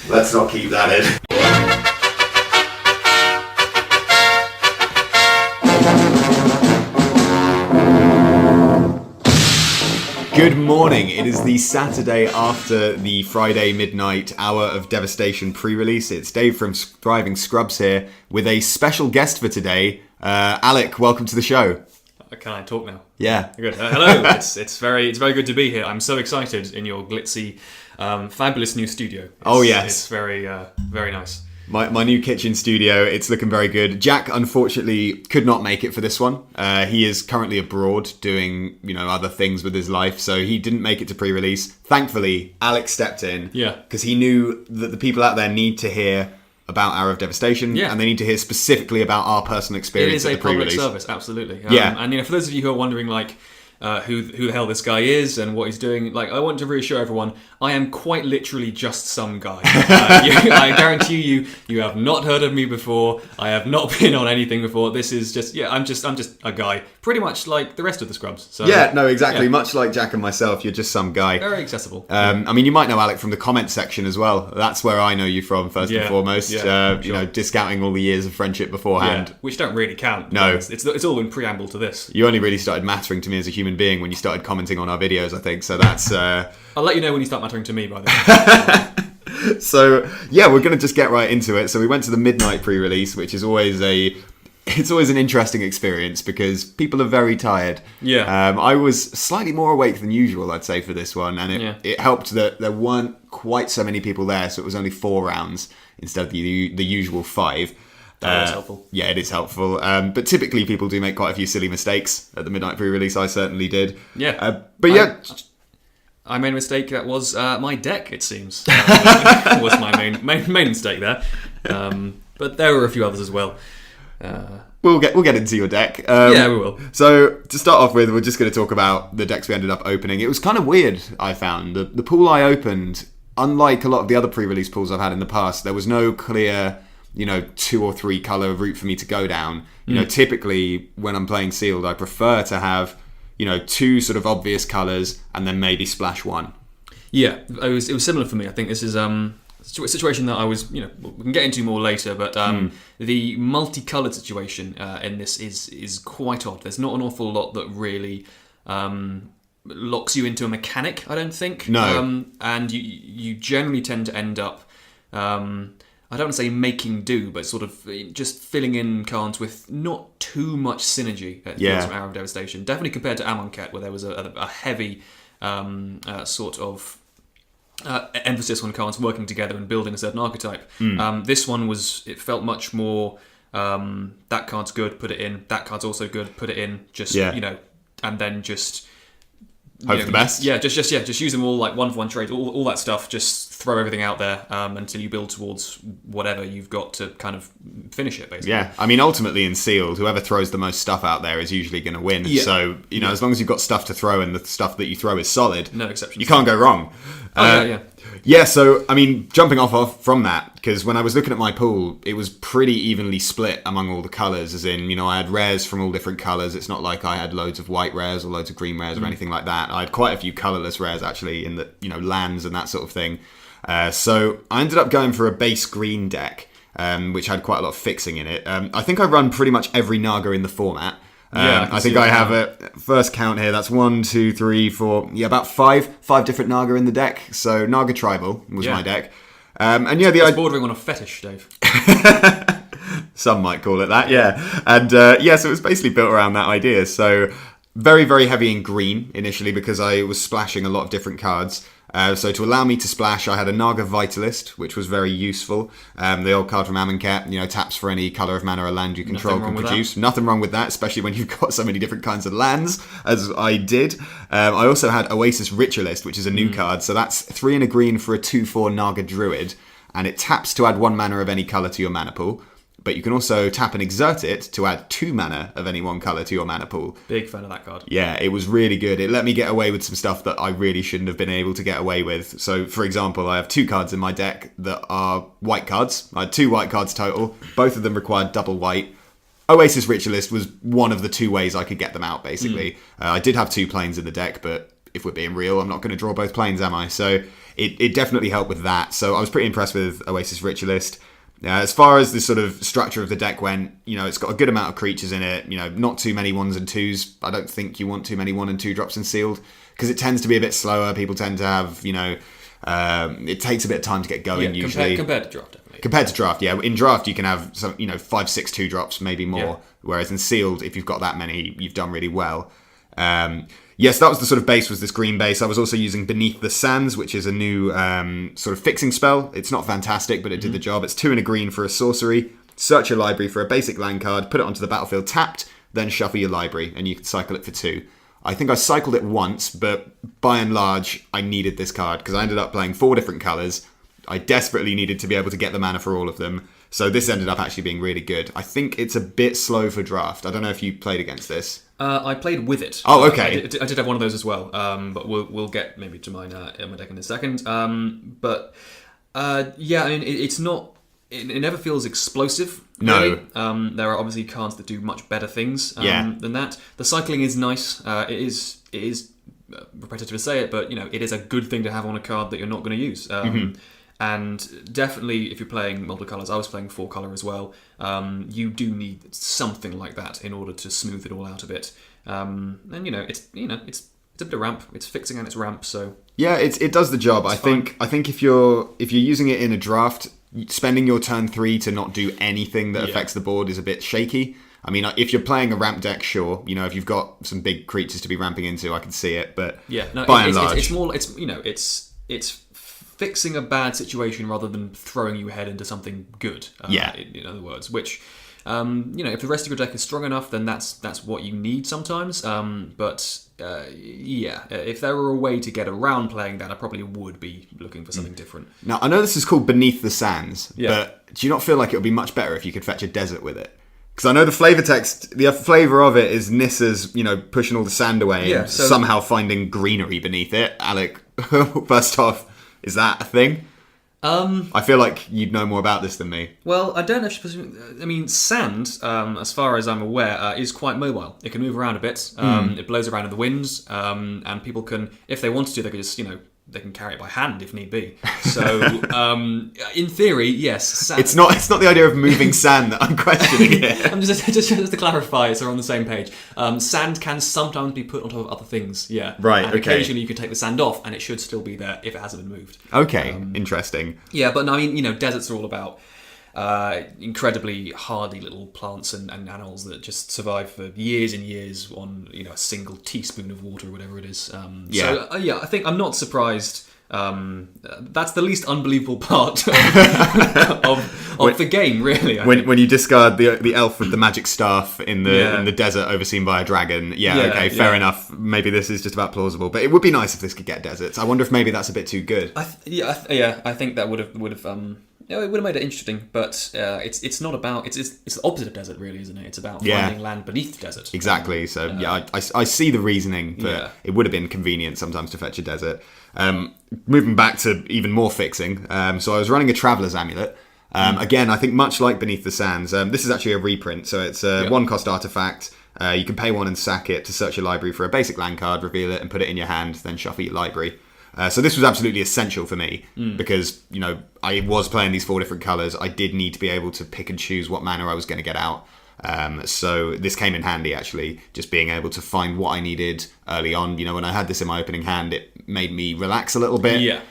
Let's not keep that in. Good morning. It is the Saturday after the Friday midnight hour of Devastation Prerelease. It's Dave from Thriving Scrubs here with a special guest for today. Alec, welcome to the show. Can I talk now? Yeah. Good. Hello. It's very good to be here. I'm so excited in your glitzy, fabulous new studio. It's very nice. My new kitchen studio, it's looking very good. Jack, unfortunately, could not make it for this one. He is currently abroad doing, other things with his life, so he didn't make it to pre-release. Thankfully, Alex stepped in. Yeah. Because he knew that the people out there need to hear about Hour of Devastation, and they need to hear specifically about our personal experience at the pre-release. It is a public service, absolutely. Yeah. And for those of you who are wondering, who the hell this guy is and what he's doing, I want to reassure everyone, I am quite literally just some guy. I guarantee you have not heard of me before. I have not been on anything before. This is just, I'm just a guy, pretty much like the rest of the Scrubs. So, exactly. Yeah. Much like Jack and myself, you're just some guy. Very accessible. You might know Alec from the comment section as well. That's where I know you from first and foremost. Sure. Discounting all the years of friendship beforehand, which don't really count. No, it's all in preamble to this. You only really started mattering to me as a human being when you started commenting on our videos, I think. So that's. I'll let you know when you start mattering to me, by the way. So we're going to just get right into it. So we went to the midnight pre-release, which is always an interesting experience because people are very tired. Yeah. I was slightly more awake than usual, I'd say, for this one, and it helped that there weren't quite so many people there, so it was only 4 rounds instead of the usual 5. That's helpful. Yeah, it is helpful. But typically people do make quite a few silly mistakes at the midnight pre-release. I certainly did. Yeah. I made a mistake. That was my deck, it seems. Was my main mistake there. But there were a few others as well. We'll get into your deck. We will. So to start off with, we're just going to talk about the decks we ended up opening. It was kind of weird, I found. The pool I opened, unlike a lot of the other pre-release pools I've had in the past, there was no clear 2 or 3 colour route for me to go down. Typically when I'm playing sealed, I prefer to have 2 sort of obvious colours and then maybe splash 1. Yeah, it was similar for me. I think this is a situation that I was, we can get into more later, but the multicoloured situation in this is quite odd. There's not an awful lot that really locks you into a mechanic, I don't think. No. And you generally tend to end up, I don't want to say making do, but sort of just filling in cards with not too much synergy at the Hour of Devastation. Definitely compared to Amonkhet, where there was a heavy sort of emphasis on cards working together and building a certain archetype. This one it felt much more, that card's good, put it in. That card's also good, put it in. Just, and then just... Hope for the best. Yeah, just use them all like 1-for-1 trades, all that stuff. Just throw everything out there until you build towards whatever you've got to kind of finish it, basically. Yeah, ultimately in sealed, whoever throws the most stuff out there is usually going to win. Yeah. So as long as you've got stuff to throw and the stuff that you throw is solid, no exceptions. You can't go wrong. Yeah, so, jumping off from that, because when I was looking at my pool, it was pretty evenly split among all the colours, as in, I had rares from all different colours. It's not like I had loads of white rares or loads of green rares or anything like that. I had quite a few colourless rares, actually, in the, lands and that sort of thing. So I ended up going for a base green deck, which had quite a lot of fixing in it. I think I run pretty much every Naga in the format. I think I have a first count here. That's 1, 2, 3, 4. Yeah, about 5 different Naga in the deck. So Naga Tribal was my deck. It's bordering on a fetish, Dave. Some might call it that. Yeah, and so it was basically built around that idea. So very, very heavy in green initially because I was splashing a lot of different cards. So to allow me to splash, I had a Naga Vitalist, which was very useful. The old card from Amonkhet, taps for any colour of mana or land you control can produce. Nothing wrong with that, especially when you've got so many different kinds of lands, as I did. I also had Oasis Ritualist, which is a new card. So that's 3 and a green for a 2/4 Naga Druid. And it taps to add 1 mana of any colour to your mana pool. But you can also tap and exert it to add 2 mana of any one colour to your mana pool. Big fan of that card. Yeah, it was really good. It let me get away with some stuff that I really shouldn't have been able to get away with. So, for example, I have 2 cards in my deck that are white cards. I had 2 white cards total. Both of them required double white. Oasis Ritualist was one of the 2 ways I could get them out, basically. I did have 2 planes in the deck, but if we're being real, I'm not going to draw both planes, am I? So it definitely helped with that. So I was pretty impressed with Oasis Ritualist. As far as the sort of structure of the deck went, it's got a good amount of creatures in it. Not too many 1s and 2s. I don't think you want too many 1 and 2 drops in sealed because it tends to be a bit slower. People tend to have, it takes a bit of time to get going usually. Compared to draft, definitely. Compared to draft, yeah. In draft, you can have some, 5, 6 2-drops, maybe more. Yeah. Whereas in sealed, if you've got that many, you've done really well. Yes, that was the sort of base, was this green base. I was also using Beneath the Sands, which is a new sort of fixing spell. It's not fantastic, but it did the job. It's 2 and a green for a sorcery. Search your library for a basic land card, put it onto the battlefield tapped, then shuffle your library, and you can cycle it for 2. I think I cycled it once, but by and large, I needed this card because I ended up playing 4 different colours. I desperately needed to be able to get the mana for all of them. So this ended up actually being really good. I think it's a bit slow for draft. I don't know if you played against this. I played with it. Oh, okay. I did have one of those as well, but we'll get maybe to mine in my deck in a second. Yeah, I mean, it's not. It never feels explosive. Really. No. There are obviously cards that do much better things than that. The cycling is nice. It is repetitive to say it, but it is a good thing to have on a card that you're not going to use. And definitely, if you're playing multicolours, I was playing 4-colour as well. You do need something like that in order to smooth it all out a bit. And it's a bit of ramp. It's fixing and it's ramp. So yeah, it does the job. I think if you're using it in a draft, spending your turn 3 to not do anything that affects the board is a bit shaky. I mean, if you're playing a ramp deck, sure. If you've got some big creatures to be ramping into, I can see it. But by and large, it's more. It's fixing a bad situation rather than throwing you ahead into something good. In other words, which if the rest of your deck is strong enough, then that's what you need sometimes. If there were a way to get around playing that, I probably would be looking for something different. Now, I know this is called Beneath the Sands, but do you not feel like it would be much better if you could fetch a desert with it? Because I know the flavor text, the flavor of it is Nissa's, pushing all the sand away and somehow finding greenery beneath it. Alec, first off, is that a thing? I feel like you'd know more about this than me. Well, I don't know. I mean, sand, as far as I'm aware, is quite mobile. It can move around a bit. It blows around in the winds, and people can, if they wanted to, they could just, they can carry it by hand if need be. So, in theory, yes. Sand. It's not the idea of moving sand that I'm questioning here. I'm just to clarify, so we're on the same page. Sand can sometimes be put on top of other things. Yeah. Right. And occasionally you can take the sand off, and it should still be there if it hasn't been moved. Okay. Interesting. Yeah, but no, I mean, deserts are all about incredibly hardy little plants and animals that just survive for years and years on a single teaspoon of water or whatever it is. So I think I'm not surprised. That's the least unbelievable part of the game, really. When you discard the elf with the magic staff in the desert overseen by a dragon, fair enough. Maybe this is just about plausible, but it would be nice if this could get deserts. I wonder if maybe that's a bit too good. I think that would have. It would have made it interesting, but it's not about it's the opposite of desert, really, isn't it? It's about finding land beneath the desert. Exactly. So I see the reasoning, but it would have been convenient sometimes to fetch a desert. Moving back to even more fixing, so I was running a Traveler's Amulet. Again, I think much like Beneath the Sands, this is actually a reprint, so it's a 1-cost artifact. You can pay 1 and sack it to search your library for a basic land card, reveal it, and put it in your hand, then shuffle your library. So this was absolutely essential for me because, I was playing these 4 different colours. I did need to be able to pick and choose what mana I was going to get out. So this came in handy, actually, just being able to find what I needed early on. When I had this in my opening hand, it made me relax a little bit. Yeah.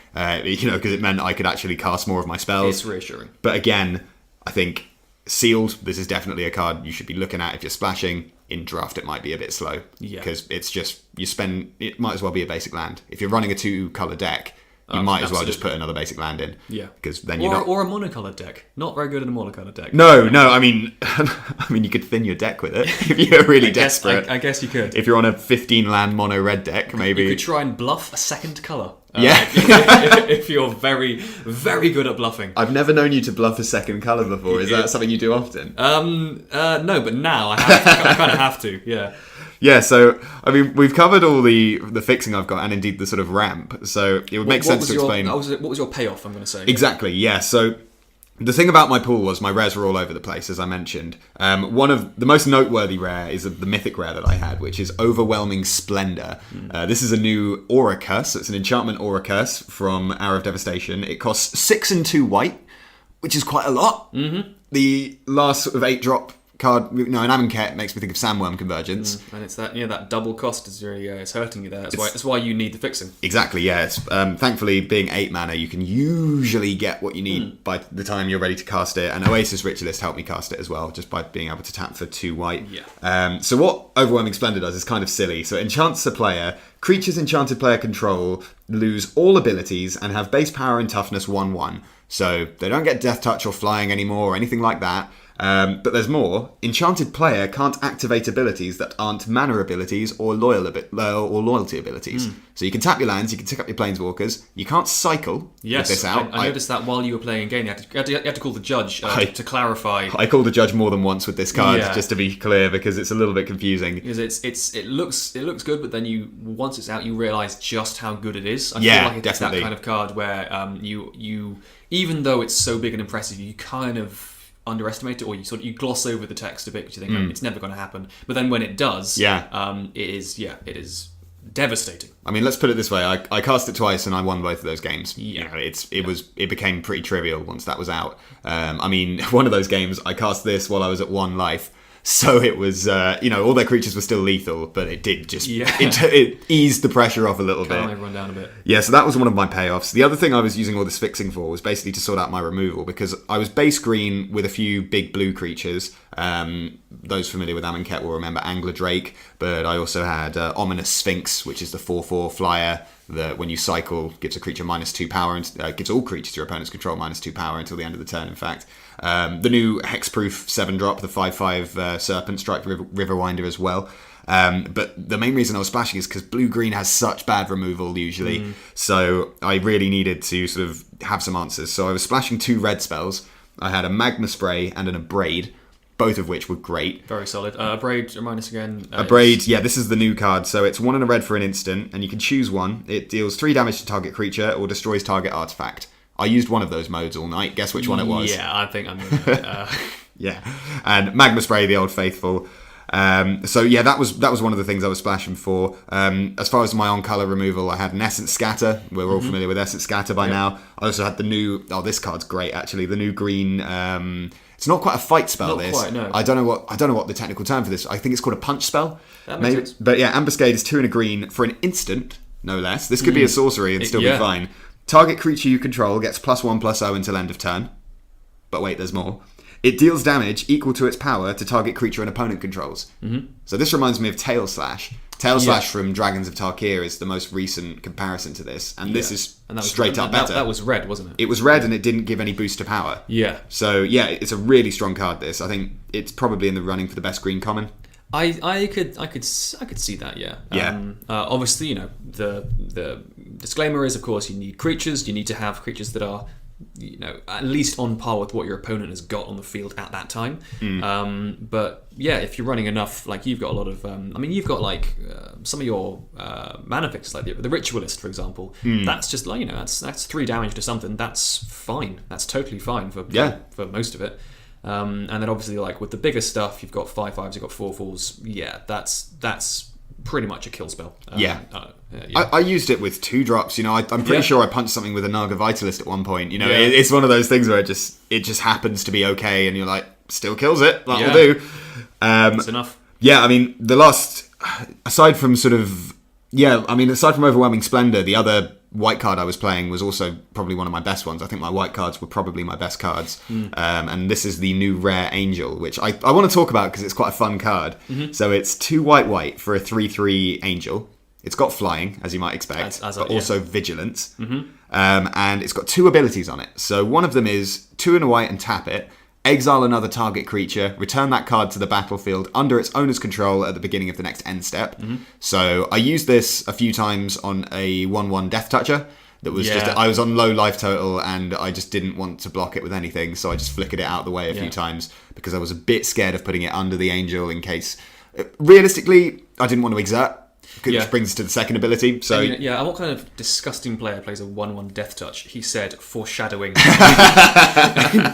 Because it meant I could actually cast more of my spells. It's reassuring. But again, I think sealed, this is definitely a card you should be looking at if you're splashing. In draft, it might be a bit slow because it's just it might as well be a basic land. If you're running a 2-color deck, you might as well just put another basic land in. Yeah, because then you're or a monocolored deck. Not very good in a monocolored deck. No. I mean, you could thin your deck with it if you're really desperate. I guess you could. If you're on a 15-land mono red deck, maybe you could try and bluff a second color. If you're very, very good at bluffing. I've never known you to bluff a second colour before. Is that something you do often? No, but now I kind of have to. Yeah. Yeah, so, I mean, we've covered all the fixing I've got and indeed the sort of ramp, so it would make sense to explain. What was your payoff, I'm going to say? Exactly, yeah. So The thing about my pool was my rares were all over the place, as I mentioned. One of the most noteworthy rare is the mythic rare that I had, which is Overwhelming Splendor. This is a new aura curse. So it's an enchantment aura curse from Hour of Devastation. It costs 6 and 2 white, which is quite a lot. Mm-hmm. The last sort of 8-drop card, in Amonkhet, makes me think of Sandworm Convergence. And it's that double cost is really it's hurting you there. That's why you need the fixing. Exactly, yeah. It's, thankfully, being 8 mana, you can usually get what you need by the time you're ready to cast it. And Oasis Ritualist helped me cast it as well, just by being able to tap for 2 white. Yeah. So what Overwhelming Splendor does is kind of silly. So it enchants a player. Creatures enchanted player control lose all abilities and have base power and toughness 1/1. So they don't get Death Touch or Flying anymore or anything like that. But there's more. Enchanted player can't activate abilities that aren't mana abilities or loyalty abilities. So you can tap your lands, you can tick up your planeswalkers. You can't cycle with this out. I noticed that while you were playing a game, you had to call the judge to clarify. I called the judge more than once with this card, just to be clear, because it's a little bit confusing. Because it looks good, but then once it's out, you realise just how good it is. I Yeah, feel like it's definitely. that kind of card where you even though it's so big and impressive, you kind of underestimate it, or you gloss over the text a bit because you think it's never going to happen. But then when it does, it is devastating. I mean, let's put it this way: I cast it twice and I won both of those games. Yeah, it became pretty trivial once that was out. I mean, one of those games I cast this while I was at 1 life. So it was, all their creatures were still lethal, but it did just, it eased the pressure off a little bit. Run down a bit. Yeah, so that was one of my payoffs. The other thing I was using all this fixing for was basically to sort out my removal, because I was base green with a few big blue creatures. Those familiar with Amonkhet will remember Angler Drake, but I also had Ominous Sphinx, which is the 4/4 flyer that when you cycle gives a creature -2 power, and gives all creatures your opponent's control -2 power until the end of the turn, in fact. The new hexproof 7-drop, the 5/5 Serpent Strike Riverwinder as well. But the main reason I was splashing is because blue-green has such bad removal usually. So I really needed to sort of have some answers. So I was splashing 2 red spells. I had a Magma Spray and an Abrade, both of which were great. Very solid. Abrade, remind us again. Abrade, this is the new card. So it's 1 and a red for an instant, and you can choose one. It deals 3 damage to target creature or destroys target artifact. I used one of those modes all night. Guess which one it was? Yeah, I think I'm gonna... Yeah, and Magma Spray, the old faithful. That was one of the things I was splashing for. As far as my on-color removal, I had an Essence Scatter. We're all familiar with Essence Scatter by now. I also had the new... Oh, this card's great, actually. The new green... it's not quite a fight spell, not this. Quite, no. I don't know what the technical term for this... I think it's called a punch spell. That makes sense. But yeah, Ambuscade is 2 and a green for an instant, no less. This could be a sorcery and still be fine. Target creature you control gets +1/+0 until end of turn. But wait, there's more. It deals damage equal to its power to target creature an opponent controls. So this reminds me of Tail Slash. Tail Slash from Dragons of Tarkir is the most recent comparison to this. And this is straight up better. That was red, wasn't it? It was red and it didn't give any boost to power. Yeah. So yeah, it's a really strong card, this. I think it's probably in the running for the best green common. I could see that, yeah. Obviously, the disclaimer is, of course, you need creatures. You need to have creatures that are, at least on par with what your opponent has got on the field at that time. But yeah, if you're running enough, like you've got a lot of, you've got like some of your mana fixes, like the Ritualist, for example. That's just like that's 3 damage to something. That's fine. That's totally fine for most of it. And then obviously, like with the bigger stuff, you've got 5/5s, you've got 4/4s. Yeah, that's pretty much a kill spell. I used it with 2 drops. I'm pretty sure I punched something with a Naga Vitalist at one point. It's one of those things where it just happens to be okay, and you're like, still kills it. That'll do. That's enough. Yeah, I mean, aside from Overwhelming Splendor, the other white card I was playing was also probably one of my best ones. I think my white cards were probably my best cards. And this is the new rare Angel, which I want to talk about because it's quite a fun card. So it's 2 white for a 3/3 Angel. It's got flying, as you might expect, but also vigilance. And it's got 2 abilities on it. So one of them is 2 and a white and tap it. Exile another target creature, return that card to the battlefield under its owner's control at the beginning of the next end step. So I used this a few times on a 1/1 Death Toucher. That was I was on low life total and I just didn't want to block it with anything, so I just flickered it out of the way a few times because I was a bit scared of putting it under the Angel in case... Realistically, I didn't want to exert. which brings us to the second ability. So and what kind of disgusting player plays a 1/1 death touch? He said, foreshadowing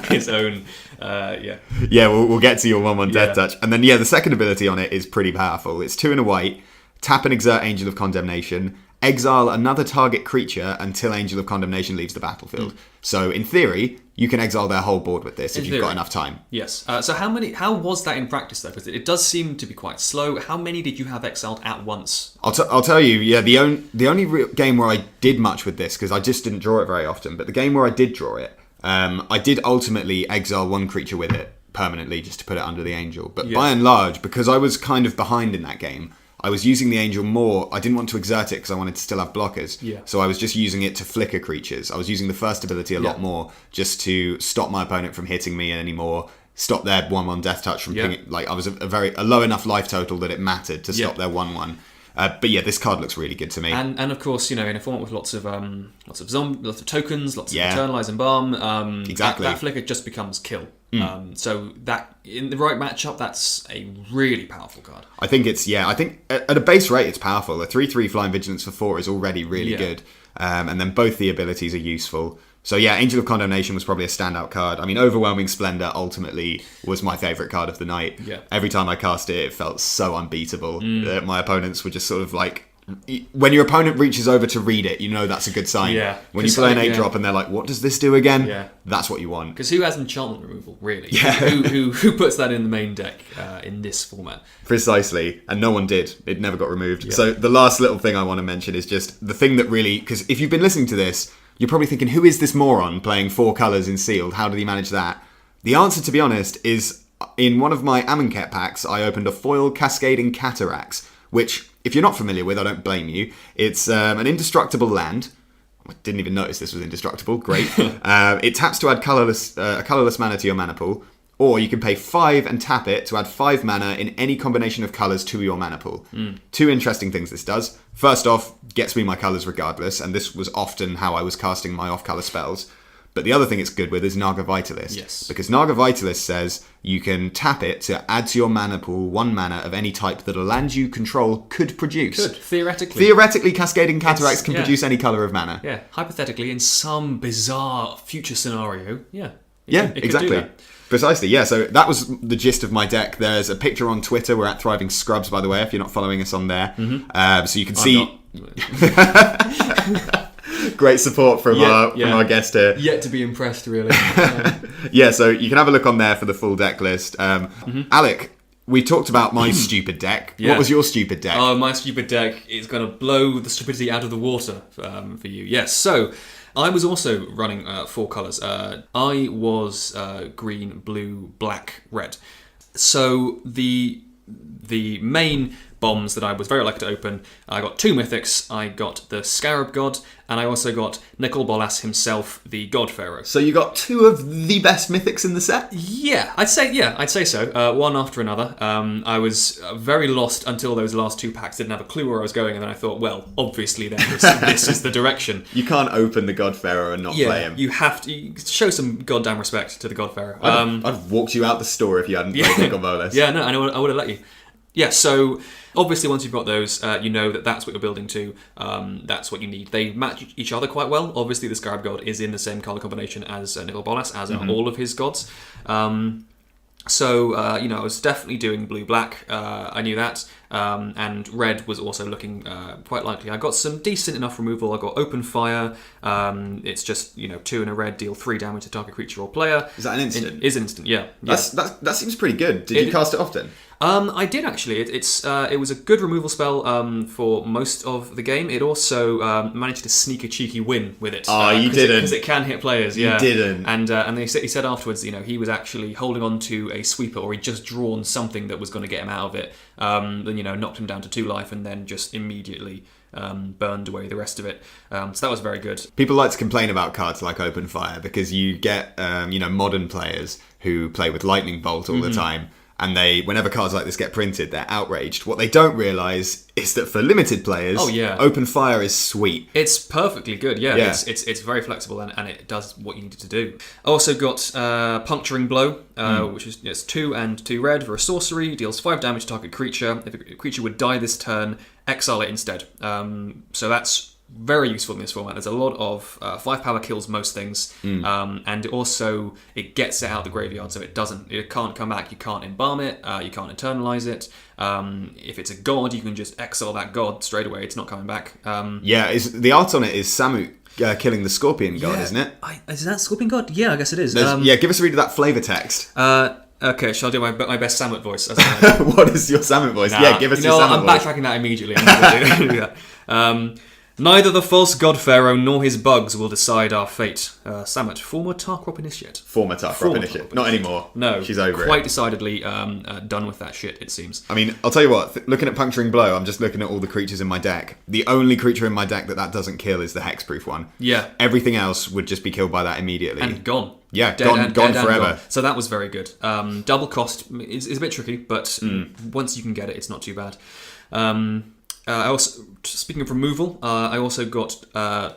his own. We'll get to your 1/1 death touch, and then the second ability on it is pretty powerful. It's 2 and a white. Tap and exert Angel of Condemnation. Exile another target creature until Angel of Condemnation leaves the battlefield. So in theory, you can exile their whole board with this if you've got enough time. Yes. So how was that in practice though? Because it does seem to be quite slow. How many did you have exiled at once? I'll tell you. Yeah, the only game where I did much with this, because I just didn't draw it very often, but the game where I did draw it, I did ultimately exile one creature with it permanently just to put it under the Angel. But by and large, because I was kind of behind in that game, I was using the Angel more. I didn't want to exert it because I wanted to still have blockers. Yeah. So I was just using it to flicker creatures. I was using the first ability a lot more just to stop my opponent from hitting me anymore, stop their 1/1 death touch from pinging. Like, I was a low enough life total that it mattered to stop their 1/1. But this card looks really good to me. And of course, in a format with lots of tokens, lots of Eternalize and Balm, exactly. that flicker just becomes kill. So that in the right matchup, that's a really powerful card. I think at a base rate it's powerful. A 3/3 Flying Vigilance for 4 is already really good. And then both the abilities are useful. So Angel of Condemnation was probably a standout card. I mean, Overwhelming Splendor ultimately was my favourite card of the night. Yeah. Every time I cast it, it felt so unbeatable that my opponents were just sort of like... When your opponent reaches over to read it, you know that's a good sign. Yeah. When you play an 8-drop and they're like, what does this do again? Yeah. That's what you want. Because who has enchantment removal, really? Yeah. who puts that in the main deck in this format? Precisely. And no one did. It never got removed. So the last little thing I want to mention is just the thing that really... Because if you've been listening to this, you're probably thinking, who is this moron playing 4 colours in sealed? How did he manage that? The answer, to be honest, is in one of my Amonkhet packs, I opened a foil Cascading Cataracts, which, if you're not familiar with, I don't blame you. It's an indestructible land. I didn't even notice this was indestructible. Great. It taps to add a colourless mana to your mana pool, or you can pay 5 and tap it to add 5 mana in any combination of colours to your mana pool. 2 interesting things this does. First off, gets me my colours regardless, and this was often how I was casting my off-colour spells. But the other thing it's good with is Naga Vitalist. Yes. Because Naga Vitalist says you can tap it to add to your mana pool 1 mana of any type that a land you control could produce. Theoretically. Theoretically, Cascading Cataracts can produce any colour of mana. Yeah, hypothetically, in some bizarre future scenario, it exactly. could do that. Precisely, so that was the gist of my deck. There's a picture on Twitter. We're at Thriving Scrubs, by the way, if you're not following us on there. So you can see... Great support from our guest here. Yet to be impressed, really. So you can have a look on there for the full deck list. Alec, we talked about my stupid deck. What was your stupid deck? Oh, my stupid deck is going to blow the stupidity out of the water for you. Yes, so I was also running 4 colours. I was green, blue, black, red. So the main bombs that I was very lucky to open, I got 2 mythics, I got the Scarab God, and I also got Nicol Bolas himself, the God Pharaoh. So you got 2 of the best mythics in the set? I'd say so. One after another. I was very lost until those last 2 packs, didn't have a clue where I was going, and then I thought, well, obviously then this is the direction. You can't open the God Pharaoh and not play him. You have to show some goddamn respect to the God Pharaoh. I'd walked you out the store if you hadn't played Nicol Bolas. Yeah, no, I would have let you. Yeah, so obviously once you've got those, you know that's what you're building to. That's what you need. They match each other quite well. Obviously the Scarab God is in the same colour combination as Nicol Bolas, as are all of his gods. So I was definitely doing blue-black. I knew that. And red was also looking quite likely. I got some decent enough removal. I got Open Fire. It's just 2 in a red, deal 3 damage to target creature or player. Is that an instant? It is instant, yeah. That seems pretty good. Did you cast it often? I did actually. It was a good removal spell for most of the game. It also managed to sneak a cheeky win with it. Oh, you didn't, because it can hit players. You didn't. And he said afterwards, he was actually holding on to a sweeper, or he'd just drawn something that was going to get him out of it. Then knocked him down to 2 life, and then just immediately burned away the rest of it. So that was very good. People like to complain about cards like Open Fire because you get modern players who play with Lightning Bolt all the time. and whenever cards like this get printed, they're outraged. What they don't realise is that for limited players, open fire is sweet. It's perfectly good, It's very flexible and it does what you need it to do. I also got Puncturing Blow, which is 2 and 2 red for a sorcery, deals 5 damage to target creature. If a creature would die this turn, exile it instead. So that's very useful in this format. There's a lot of 5 power kills most things, and also it gets it out of the graveyard, so it can't come back. You can't embalm it, you can't internalize it. If it's a god, you can just exile that god straight away. It's not coming back. The art on it is Samut killing the Scorpion God, isn't it? Is that Scorpion God? Yeah, I guess it is. Give us a read of that flavor text. Okay, shall I do my best Samut voice? What is your Samut voice? Give us your Samut voice. I'm backtracking that immediately. I'm going to do that. Neither the false god pharaoh nor his bugs will decide our fate. Samut, former Tarkrop initiate. Former Tarkrop initiate. Not anymore. No, she's over it. Quite decidedly done with that shit, it seems. I mean, I'll tell you what, looking at Puncturing Blow, I'm just looking at all the creatures in my deck. The only creature in my deck that doesn't kill is the hexproof one. Yeah. Everything else would just be killed by that immediately. And gone. Yeah, gone forever. Gone. So that was very good. Double cost is a bit tricky, but once you can get it, it's not too bad. I also, speaking of removal, I also got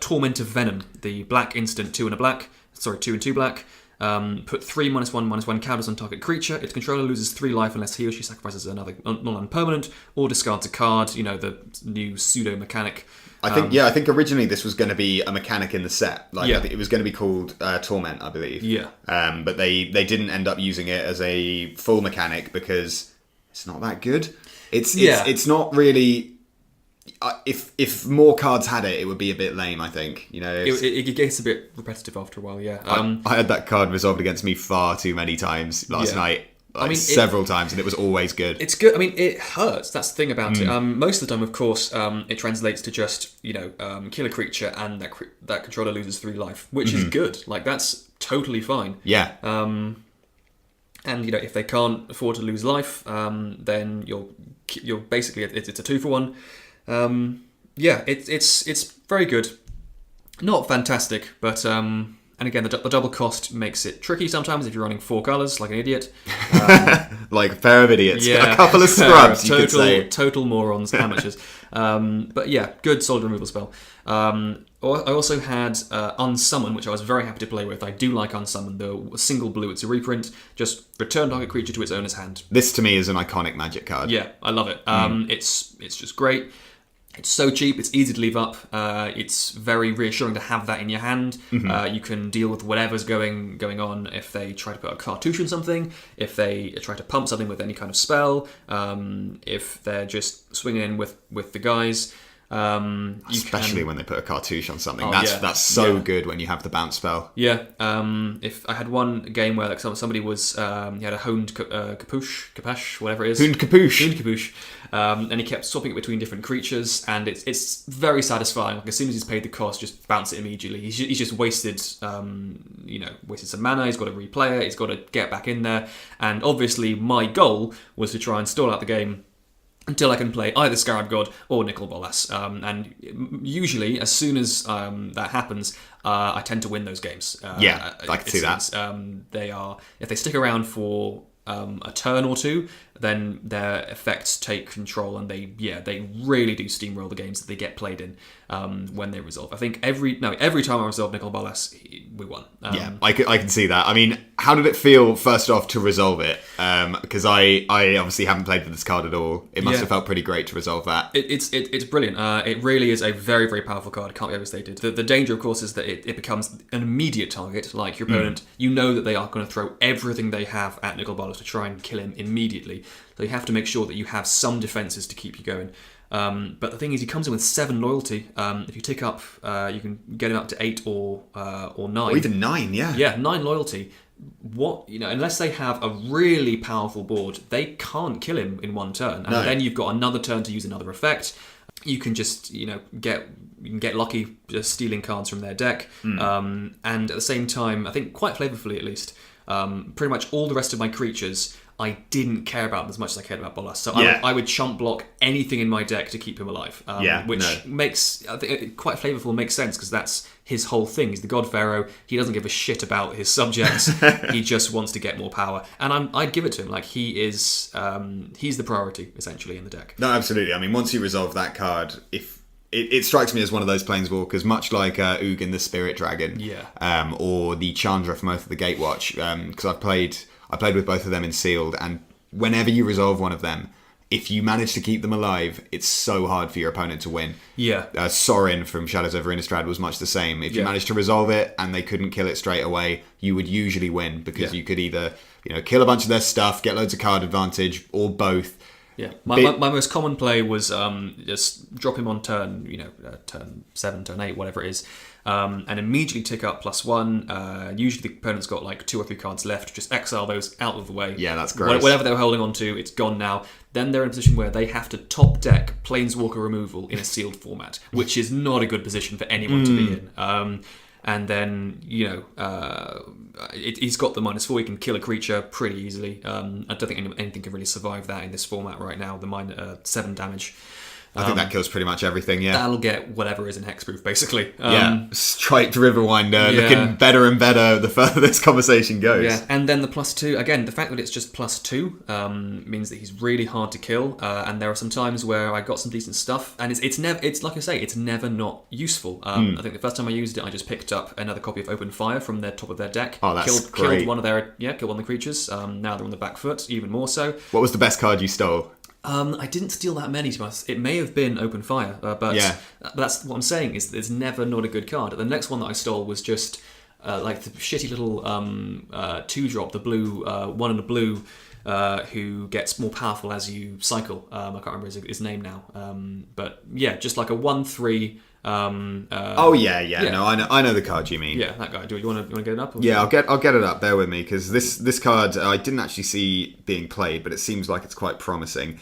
Torment of Venom, the black instant 2 and a black. Sorry, 2 and 2 black. Put 3 -1/-1 counters on target creature. Its controller loses 3 life unless he or she sacrifices another non-permanent or discards a card. You know, the new pseudo mechanic. I think originally this was going to be a mechanic in the set. I think it was going to be called Torment, I believe. Yeah. But they didn't end up using it as a full mechanic because it's not that good. It's not really. If more cards had it, it would be a bit lame, I think. You know, it gets a bit repetitive after a while. Yeah, I had that card resolved against me far too many times last night. Several times, and it was always good. It's good. I mean, it hurts. That's the thing about it. Most of the time, of course, it translates to just kill a creature, and that controller loses 3 life, which is good. Like that's totally fine. Yeah. And if they can't afford to lose life, then you're basically it's a 2-for-1. It's very good. Not fantastic, but and again, the double cost makes it tricky sometimes if you're running 4 colours like an idiot. Like a pair of idiots. Yeah. A couple of scrubs, you could say. Total morons, amateurs. But yeah, good solid removal spell. I also had Unsummon, which I was very happy to play with. I do like Unsummon, though. A single blue, it's a reprint. Just return target creature to its owner's hand. This, to me, is an iconic Magic card. Yeah, I love it. It's just great. It's so cheap, it's easy to leave up. It's very reassuring to have that in your hand. You can deal with whatever's going on if they try to put a cartouche on something, if they try to pump something with any kind of spell, if they're just swinging in with the guys. Especially when they put a cartouche on something. That's so good when you have the bounce spell. Yeah. If I had one game where somebody was he had a honed capuche, whatever it is. Honed capuche. Honed capuche. And he kept swapping it between different creatures, and it's very satisfying. Like as soon as he's paid the cost, just bounce it immediately. He's just wasted wasted some mana. He's got to replay it. He's got to get back in there. And obviously, my goal was to try and stall out the game until I can play either Scarab God or Nicol Bolas. And usually, as soon as that happens, I tend to win those games. I can see that. If they stick around for a turn or two, then their effects take control, and they really do steamroll the games that they get played in when they resolve. I think every time I resolve Nicol Bolas, we won. I can see that. I mean, how did it feel first off to resolve it? Because I obviously haven't played with this card at all. It must have felt pretty great to resolve that. It's brilliant. It really is a very, very powerful card. Can't be overstated. The danger, of course, is that it becomes an immediate target. Like your opponent, you know that they are going to throw everything they have at Nicol Bolas to try and kill him immediately. So you have to make sure that you have some defenses to keep you going. But the thing is, he comes in with 7 loyalty. If you tick up, you can get him up to 8 or 9. Or even 9, yeah. Yeah, 9 loyalty. Unless they have a really powerful board, they can't kill him in one turn. And then you've got another turn to use another effect. You can just, get lucky just stealing cards from their deck. And at the same time, I think quite flavorfully at least, pretty much all the rest of my creatures I didn't care about them as much as I cared about Bolas. So Yeah. I would chump block anything in my deck to keep him alive. Which makes, I think, quite flavourful, makes sense, because that's his whole thing. He's the God Pharaoh. He doesn't give a shit about his subjects. He just wants to get more power. And I'd give it to him. Like, he's the priority, essentially, in the deck. No, absolutely. I mean, once you resolve that card, if it strikes me as one of those planeswalkers, much like Ugin the Spirit Dragon, or the Chandra from Oath of the Gatewatch, because I played with both of them in Sealed, and whenever you resolve one of them, if you manage to keep them alive, it's so hard for your opponent to win. Yeah. Sorin from Shadows over Innistrad was much the same. If you managed to resolve it and they couldn't kill it straight away, you would usually win, because you could either kill a bunch of their stuff, get loads of card advantage, or both. Yeah, my most common play was just drop him on turn, turn 7, turn 8, whatever it is, and immediately tick up +1. Usually the opponent's got like 2 or 3 cards left. Just exile those out of the way. Yeah, that's great. Whatever they were holding on to, it's gone now. Then they're in a position where they have to top deck Planeswalker removal in a sealed format, which is not a good position for anyone to be in. And then, he's got the -4. He can kill a creature pretty easily. I don't think anything can really survive that in this format right now. The 7 damage. I think that kills pretty much everything, yeah. That'll get whatever is in hexproof, basically. Striped Riverwinder, looking better and better the further this conversation goes. Yeah, and then the +2, again, the fact that it's just +2 means that he's really hard to kill, and there are some times where I got some decent stuff, and it's like I say, it's never not useful. I think the first time I used it, I just picked up another copy of Open Fire from their top of their deck. Oh, that's great. Killed one of the creatures. Now they're on the back foot, even more so. What was the best card you stole? I didn't steal that many, to be honest. It may have been Open Fire, but that's what I'm saying, is it's never not a good card. The next one that I stole was just like the shitty little 2-drop, the blue, 1 and a blue, who gets more powerful as you cycle. I can't remember his name now. But yeah, just like a 1/3. No, I know the card you mean. Yeah, that guy. Do you want to get it up? Yeah, I'll get it up. Bear with me, because this card I didn't actually see being played, but it seems like it's quite promising.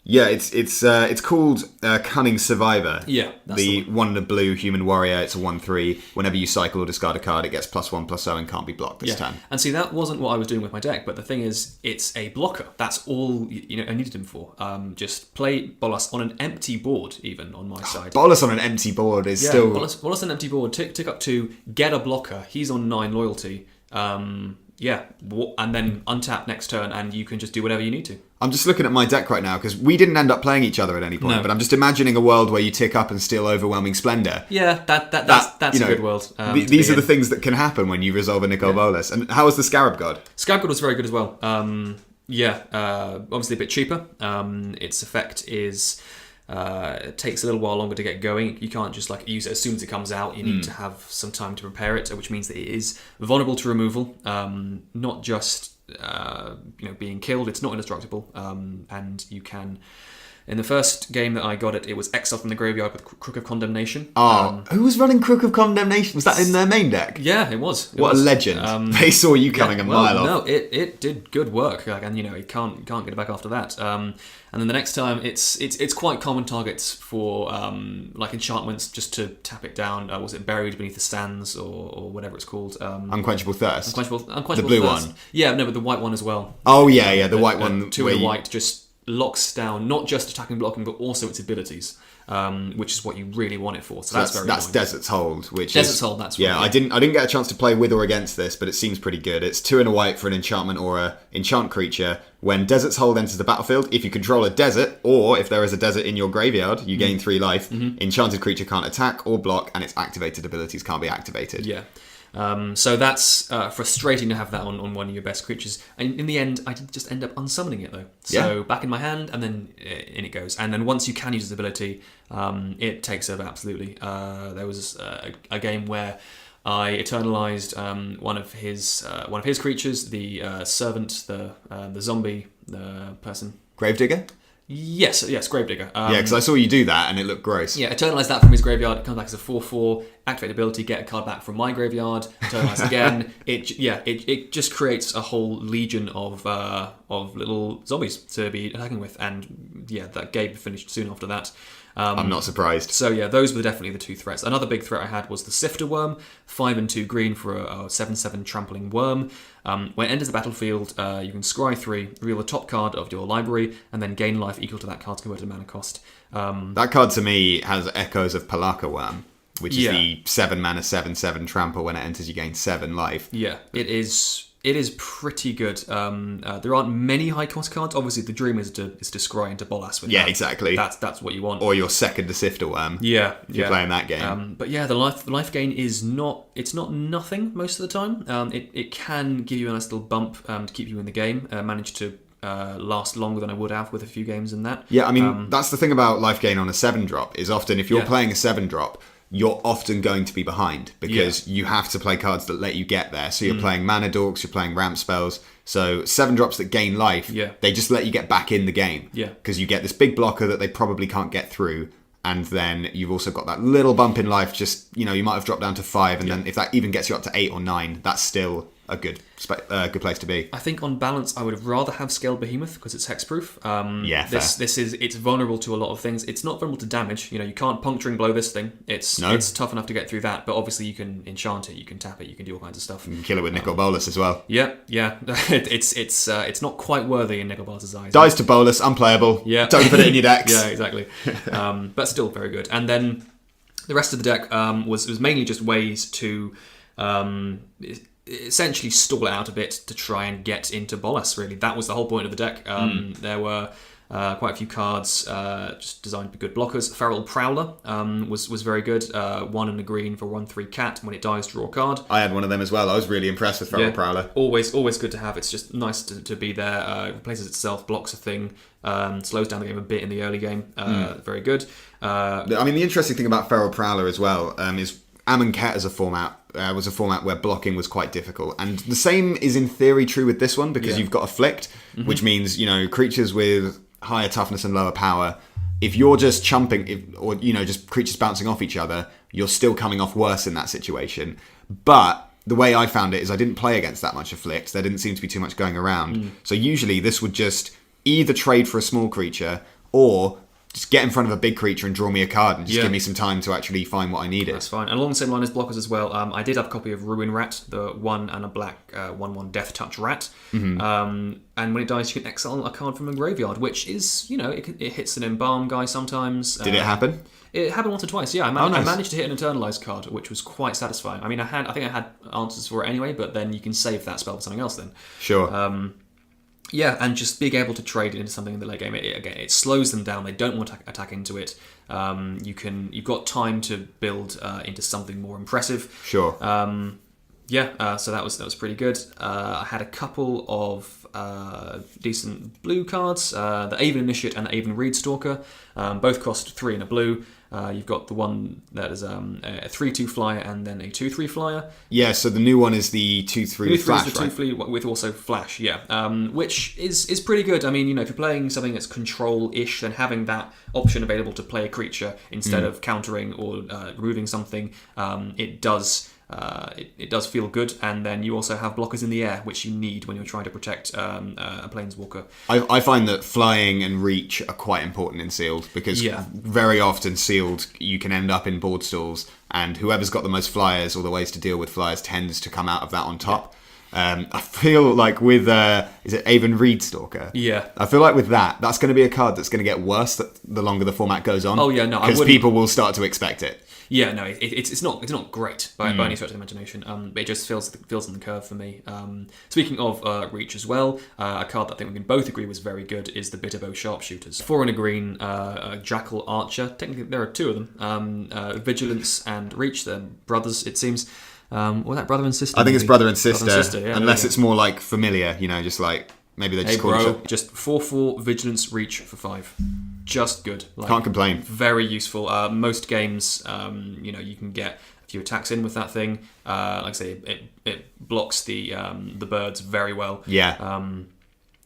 It's called Cunning Survivor. Yeah, that's the 1 and a blue human warrior. It's a 1/3. Whenever you cycle or discard a card, it gets +1/+0 and can't be blocked this turn. And see, that wasn't what I was doing with my deck, but the thing is, it's a blocker. That's all I needed him for. Just play Bolas on an empty board, even on my side. Bolas on an empty board is still... Bolas on an empty board, tick up 2, get a blocker. He's on 9 loyalty. And then untap next turn, and you can just do whatever you need to. I'm just looking at my deck right now, because we didn't end up playing each other at any point, but I'm just imagining a world where you tick up and steal Overwhelming Splendor. Yeah, that's a good world. These are the things that can happen when you resolve a Nicol Bolas. And how was the Scarab God? Scarab God was very good as well. Obviously a bit cheaper. Its effect is... it takes a little while longer to get going. You can't just use it as soon as it comes out. You need to have some time to prepare it, which means that it is vulnerable to removal, not just being killed. It's not indestructible, and you can. In the first game that I got it, it was exiled from the graveyard with Crook of Condemnation. Who was running Crook of Condemnation? Was that in their main deck? Yeah, it was. What a legend! They saw you coming a mile off. No, it did good work, and you can't get it back after that. And then the next time, it's quite common targets for enchantments, just to tap it down. Was it Buried Beneath the Sands or whatever it's called? Unquenchable Thirst. Unquenchable the blue Thirst. one. Yeah, no, but the white one as well. Oh yeah, the white one. 2 and white just locks down not just attacking, blocking, but also its abilities, which is what you really want it for. So that's Desert's Hold, which Desert's Hold. That's right. Yeah, I didn't get a chance to play with or against this, but it seems pretty good. It's 2 and a white for an enchantment or a enchant creature. When Desert's Hold enters the battlefield, if you control a desert, or if there is a desert in your graveyard, you gain 3 life. Enchanted creature can't attack or block, and its activated abilities can't be activated. Yeah. So that's frustrating to have that on one of your best creatures. And in the end, I did just end up unsummoning it, though. So back in my hand, and then in it goes. And then once you can use its ability, it takes over absolutely. There was a game where I eternalized one of his creatures, the servant, the zombie, the person. Gravedigger? Yes, Gravedigger. Because I saw you do that and it looked gross. Yeah, eternalize that from his graveyard. It comes back as a 4/4. Activate ability, get a card back from my graveyard. Eternalize again. It just creates a whole legion of little zombies to be attacking with. And yeah, that game finished soon after that. I'm not surprised. So yeah, those were definitely the two threats. Another big threat I had was the Sifter Worm, 5 and 2 green for a 7/7 trampling worm. When it enters the battlefield, you can scry 3, reveal the top card of your library, and then gain life equal to that card's converted mana cost. That card to me has echoes of Palaka Worm, which is the 7 mana 7/7 trample. When it enters, you gain 7 life. Yeah, it is. It is pretty good. There aren't many high cost cards. Obviously, the dream is to scry into Bolas with that. Exactly. That's what you want. Or your second Sifter Worm. Yeah, if you're playing that game. But yeah, the life gain is not nothing most of the time. It can give you a nice little bump to keep you in the game. Manage to last longer than I would have with a few games in that. Yeah, I mean that's the thing about life gain on a 7-drop is often if you're playing a 7-drop. You're often going to be behind because you have to play cards that let you get there. So you're playing mana dorks, you're playing ramp spells. So 7-drops that gain life, they just let you get back in the game. Yeah. Because you get this big blocker that they probably can't get through. And then you've also got that little bump in life. Just, you might have dropped down to 5. And then if that even gets you up to 8 or 9, that's still a good place to be. I think on balance, I would have rather have Scaled Behemoth because it's hexproof. It's vulnerable to a lot of things. It's not vulnerable to damage. You can't puncturing blow this thing. It's tough enough to get through that. But obviously, you can enchant it, you can tap it, you can do all kinds of stuff. You can kill it with Nicol Bolas as well. Yeah. It's not quite worthy in Nicol Bolas' eyes. Dies to Bolas, unplayable. Yeah. Don't put it in your decks. Yeah, exactly. But still very good. And then the rest of the deck was mainly just ways to essentially stall it out a bit to try and get into Bolas, really. That was the whole point of the deck. There were quite a few cards just designed to be good blockers. Feral Prowler was very good. 1 and a green for 1/3 cat. When it dies, draw a card. I had one of them as well. I was really impressed with Feral Prowler. Always good to have. It's just nice to be there. It replaces itself, blocks a thing, slows down the game a bit in the early game. Very good. I mean, the interesting thing about Feral Prowler as well is Amonkhet as a format was a format where blocking was quite difficult. And the same is in theory true with this one because you've got Afflict, which means, creatures with higher toughness and lower power, if you're just chumping, or just creatures bouncing off each other, you're still coming off worse in that situation. But the way I found it is I didn't play against that much Afflict. There didn't seem to be too much going around. So usually this would just either trade for a small creature or just get in front of a big creature and draw me a card and just give me some time to actually find what I needed. That's fine. And along the same line as blockers as well, I did have a copy of Ruin Rat, the 1 and a black 1/1 Death Touch Rat. And when it dies, you can exile a card from a graveyard, which is, it hits an Embalm guy sometimes. Did it happen? It happened once or twice, yeah. I managed to hit an Eternalized card, which was quite satisfying. I mean, I think I had answers for it anyway, but then you can save that spell for something else then. Sure. And just being able to trade it into something in the late game, it slows them down. They don't want to attack into it. You've got time to build into something more impressive. Sure. So that was pretty good. I had a couple of decent blue cards. The Aven Initiate and the Aven Reedstalker. Both cost 3 and a blue. You've got the one that is a 3/2 flyer and then a 2/3 flyer. Yeah, so the new one is the 2/3 flash, the 2/3 with also flash, which is pretty good. I mean, if you're playing something that's control-ish, then having that option available to play a creature instead of countering or removing something, it does feel good. And then you also have blockers in the air, which you need when you're trying to protect a planeswalker. I find that flying and reach are quite important in sealed because very often sealed you can end up in board stalls, and whoever's got the most flyers or the ways to deal with flyers tends to come out of that on top. I feel like with is it Aven Reedstalker? Yeah. I feel like with that's going to be a card that's going to get worse the longer the format goes on. Oh yeah, no, because people will start to expect it. Yeah, no, it's not great by any stretch of the imagination. But it just feels on the curve for me. Speaking of reach as well, a card that I think we can both agree was very good is the Bitterbow Sharpshooters. 4 and a green, Jackal Archer. Technically, there are 2 of them. Vigilance and Reach. They're brothers, it seems. Was that brother and sister? I think it's brother and sister. Yeah, unless it's more like familiar, just like maybe they just call it. Just 4/4 Vigilance Reach for 5. Just good. Can't complain. Very useful. Most games, you can get a few attacks in with that thing. Like I say, it blocks the birds very well. Yeah.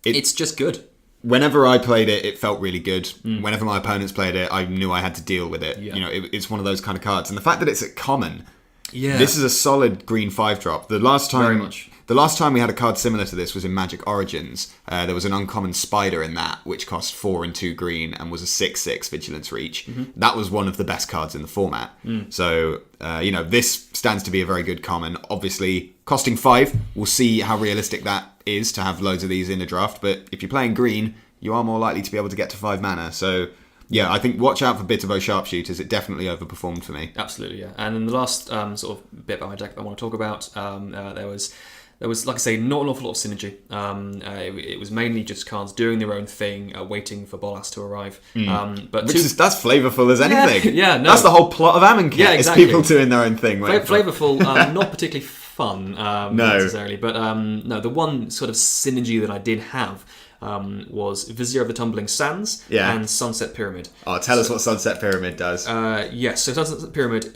It's just good. Whenever I played it, it felt really good. Whenever my opponents played it, I knew I had to deal with it. Yeah. It's one of those kind of cards. And the fact that it's at common Yeah. This is a solid green 5-drop. The last time, Very much. The last time we had a card similar to this was in Magic Origins. There was an uncommon spider in that, which cost 4 and 2 green and was a 6/6 vigilance reach. That was one of the best cards in the format. So, this stands to be a very good common. Obviously, costing 5, we'll see how realistic that is to have loads of these in a draft. But if you're playing green, you are more likely to be able to get to 5 mana. So, yeah, I think watch out for Bitterbow Sharpshooters. It definitely overperformed for me. Absolutely, yeah. And then the last sort of bit about my deck that I want to talk about, there was, like I say, not an awful lot of synergy. It was mainly just cards doing their own thing, waiting for Bolas to arrive. That's flavourful as anything. Yeah, no. That's the whole plot of Amonkhet. Yeah, exactly. It's people doing their own thing. Flavourful, not particularly fun necessarily. But no, the one sort of synergy that I did have was Vizier of the Tumbling Sands and Sunset Pyramid. Oh, tell us what Sunset Pyramid does. Yes, so Sunset Pyramid,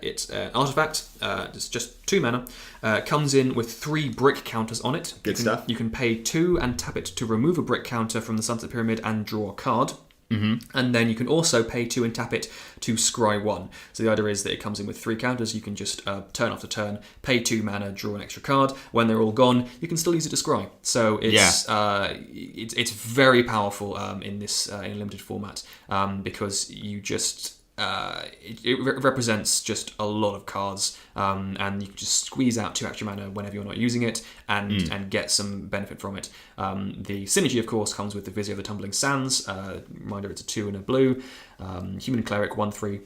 it's an artifact. It's just 2 mana. Comes in with 3 brick counters on it. Good stuff. You can pay 2 and tap it to remove a brick counter from the Sunset Pyramid and draw a card. And then you can also pay 2 and tap it to scry 1. So the idea is that it comes in with 3 counters. You can just turn after turn, pay 2 mana, draw an extra card. When they're all gone, you can still use it to scry. So it's very powerful in this in limited format because you just. It represents just a lot of cards, and you can just squeeze out 2 extra mana whenever you're not using it, and get some benefit from it. The synergy, of course, comes with the Vizier of the Tumbling Sands. Reminder, it's a 2 and a blue. Human Cleric, 1/3.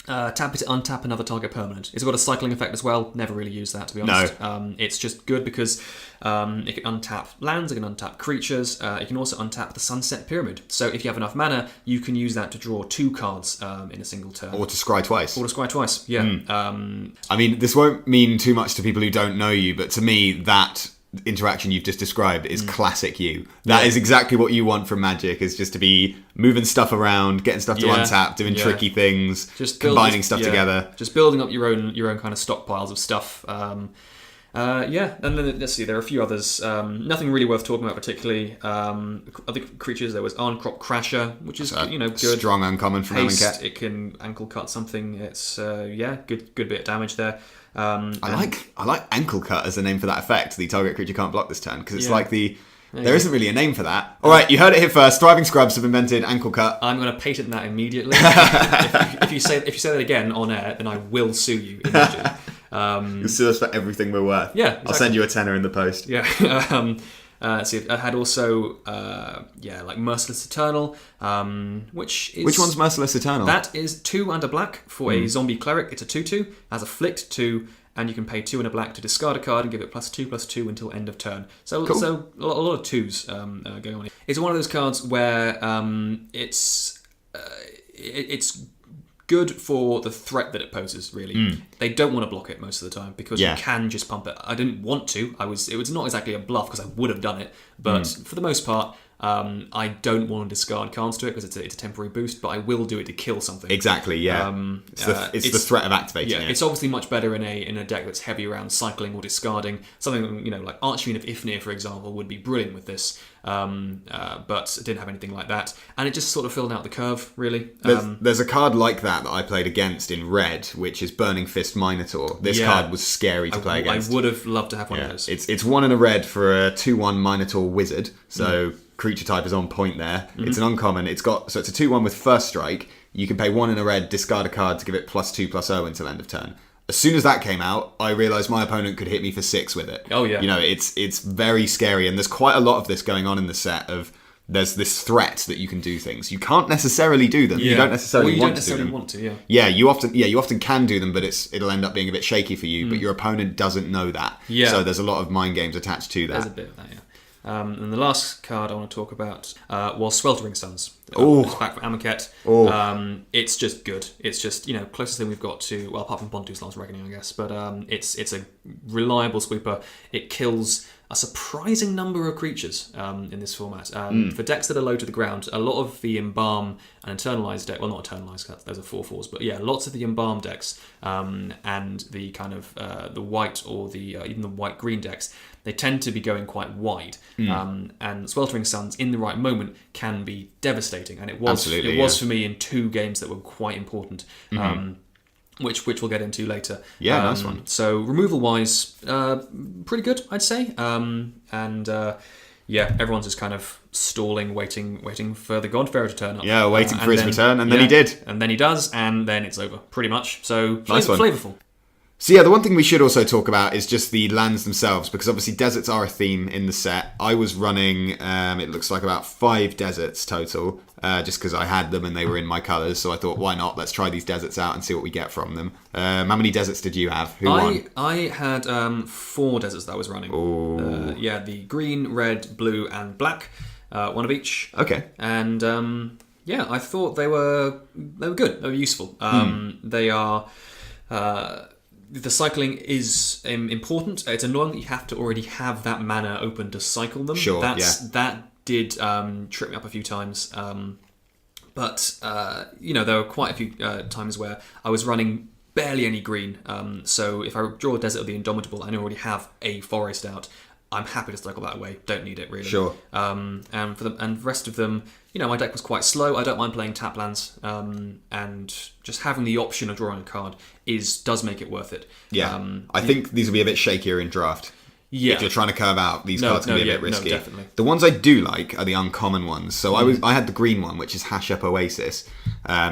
Tap it to untap another target permanent. It's got a cycling effect as well. Never really used that, to be honest. No. It's just good because it can untap lands, it can untap creatures, it can also untap the Sunset Pyramid. So if you have enough mana, you can use that to draw 2 cards in a single turn. Or to scry twice. Yeah. I mean, this won't mean too much to people who don't know you, but to me, that interaction you've just described is classic you. That is exactly what you want from Magic, is just to be moving stuff around, getting stuff to untap, doing tricky things, just combining stuff together. Just building up your own kind of stockpiles of stuff. And then let's see, there are a few others. Nothing really worth talking about particularly. Other creatures, there was Arncrop Crasher, which is good. Strong uncommon from Amonkhet. It can ankle cut something. It's good bit of damage there. I like Ankle Cut as a name for that effect. The target creature can't block this turn, because it's like there isn't really a name for that. All right, you heard it here first. Thriving Scrubs have invented Ankle Cut. I'm going to patent that immediately. if you say that again on air, then I will sue you immediately. You'll sue us for everything we're worth. Yeah, exactly. I'll send you a tenner in the post. Yeah. See, I had also like Merciless Eternal, which one's Merciless Eternal? That is 2 and a black for a zombie cleric. It's a 2/2, has a flicked 2, and you can pay 2 and a black to discard a card and give it +2/+2 until end of turn. So cool. So a lot of 2s going on. It's one of those cards where it's good for the threat that it poses, really. They don't want to block it most of the time because you can just pump it. I didn't want to. It was not exactly a bluff because I would have done it, but for the most part, I don't want to discard cards to it because it's a temporary boost, but I will do it to kill something. Exactly, yeah. It's the threat of activating it. It's obviously much better in a deck that's heavy around cycling or discarding. Something like Archfiend of Ifnir, for example, would be brilliant with this, but it didn't have anything like that, and it just sort of filled out the curve, really. There's a card like that I played against in red, which is Burning Fist Minotaur. This card was scary to play against. I would have loved to have one of those. It's 1 and a red for a 2/1 Minotaur Wizard, so creature type is on point there. It's an uncommon. It's a 2/1 with first strike. You can pay 1 in a red, discard a card to give it +2/+0 until end of turn. As soon as that came out, I realised my opponent could hit me for 6 with it. Oh yeah. It's very scary, and there's quite a lot of this going on in the set. There's this threat that you can do things. You can't necessarily do them. You don't necessarily want to do them. Yeah, you often can do them, but it'll end up being a bit shaky for you. But your opponent doesn't know that. Yeah. So there's a lot of mind games attached to that. There's a bit of that, yeah. And the last card I want to talk about was Sweltering Suns. It's back for Amonkhet. It's just good. It's just, closest thing we've got to, well, apart from Bontu's Last Reckoning, I guess. But it's a reliable sweeper. It kills a surprising number of creatures in this format. For decks that are low to the ground, a lot of the Embalm and Internalized deck, well, not Internalized, those are 4/4s, but yeah, lots of the Embalm decks and the kind of the white or the even the white-green decks, they tend to be going quite wide. And Sweltering Suns, in the right moment, can be devastating. And it was for me in 2 games that were quite important. which we'll get into later. Yeah, nice one. So removal-wise, pretty good, I'd say. Yeah, everyone's just kind of stalling, waiting for the Godfarer to turn up. Yeah, waiting for his return, and then he did. And then he does, and then it's over, pretty much. So, Nice one. flavorful. So yeah, the one thing we should also talk about is just the lands themselves, because obviously deserts are a theme in the set. I was running, it looks like about 5 deserts total, just because I had them and they were in my colours. So I thought, why not? Let's try these deserts out and see what we get from them. How many deserts did you have? Who won? I had 4 deserts that I was running. The green, red, blue, and black, one of each. Okay. And yeah, I thought they were good. They were useful. They are. The cycling is important. It's annoying that you have to already have that mana open to cycle them. Sure, That did trip me up a few times. But there were quite a few times where I was running barely any green. So if I draw a Desert of the Indomitable and I already have a forest out, I'm happy to cycle that away. Don't need it, really. Sure. And for the rest of them, my deck was quite slow. I don't mind playing tap lands, and just having the option of drawing a card does make it worth it. Yeah. I think these will be a bit shakier in draft. Yeah. If you're trying to curve out, these cards can be a bit risky. No, definitely. The ones I do like are the uncommon ones. So I had the green one, which is Hash Up Oasis.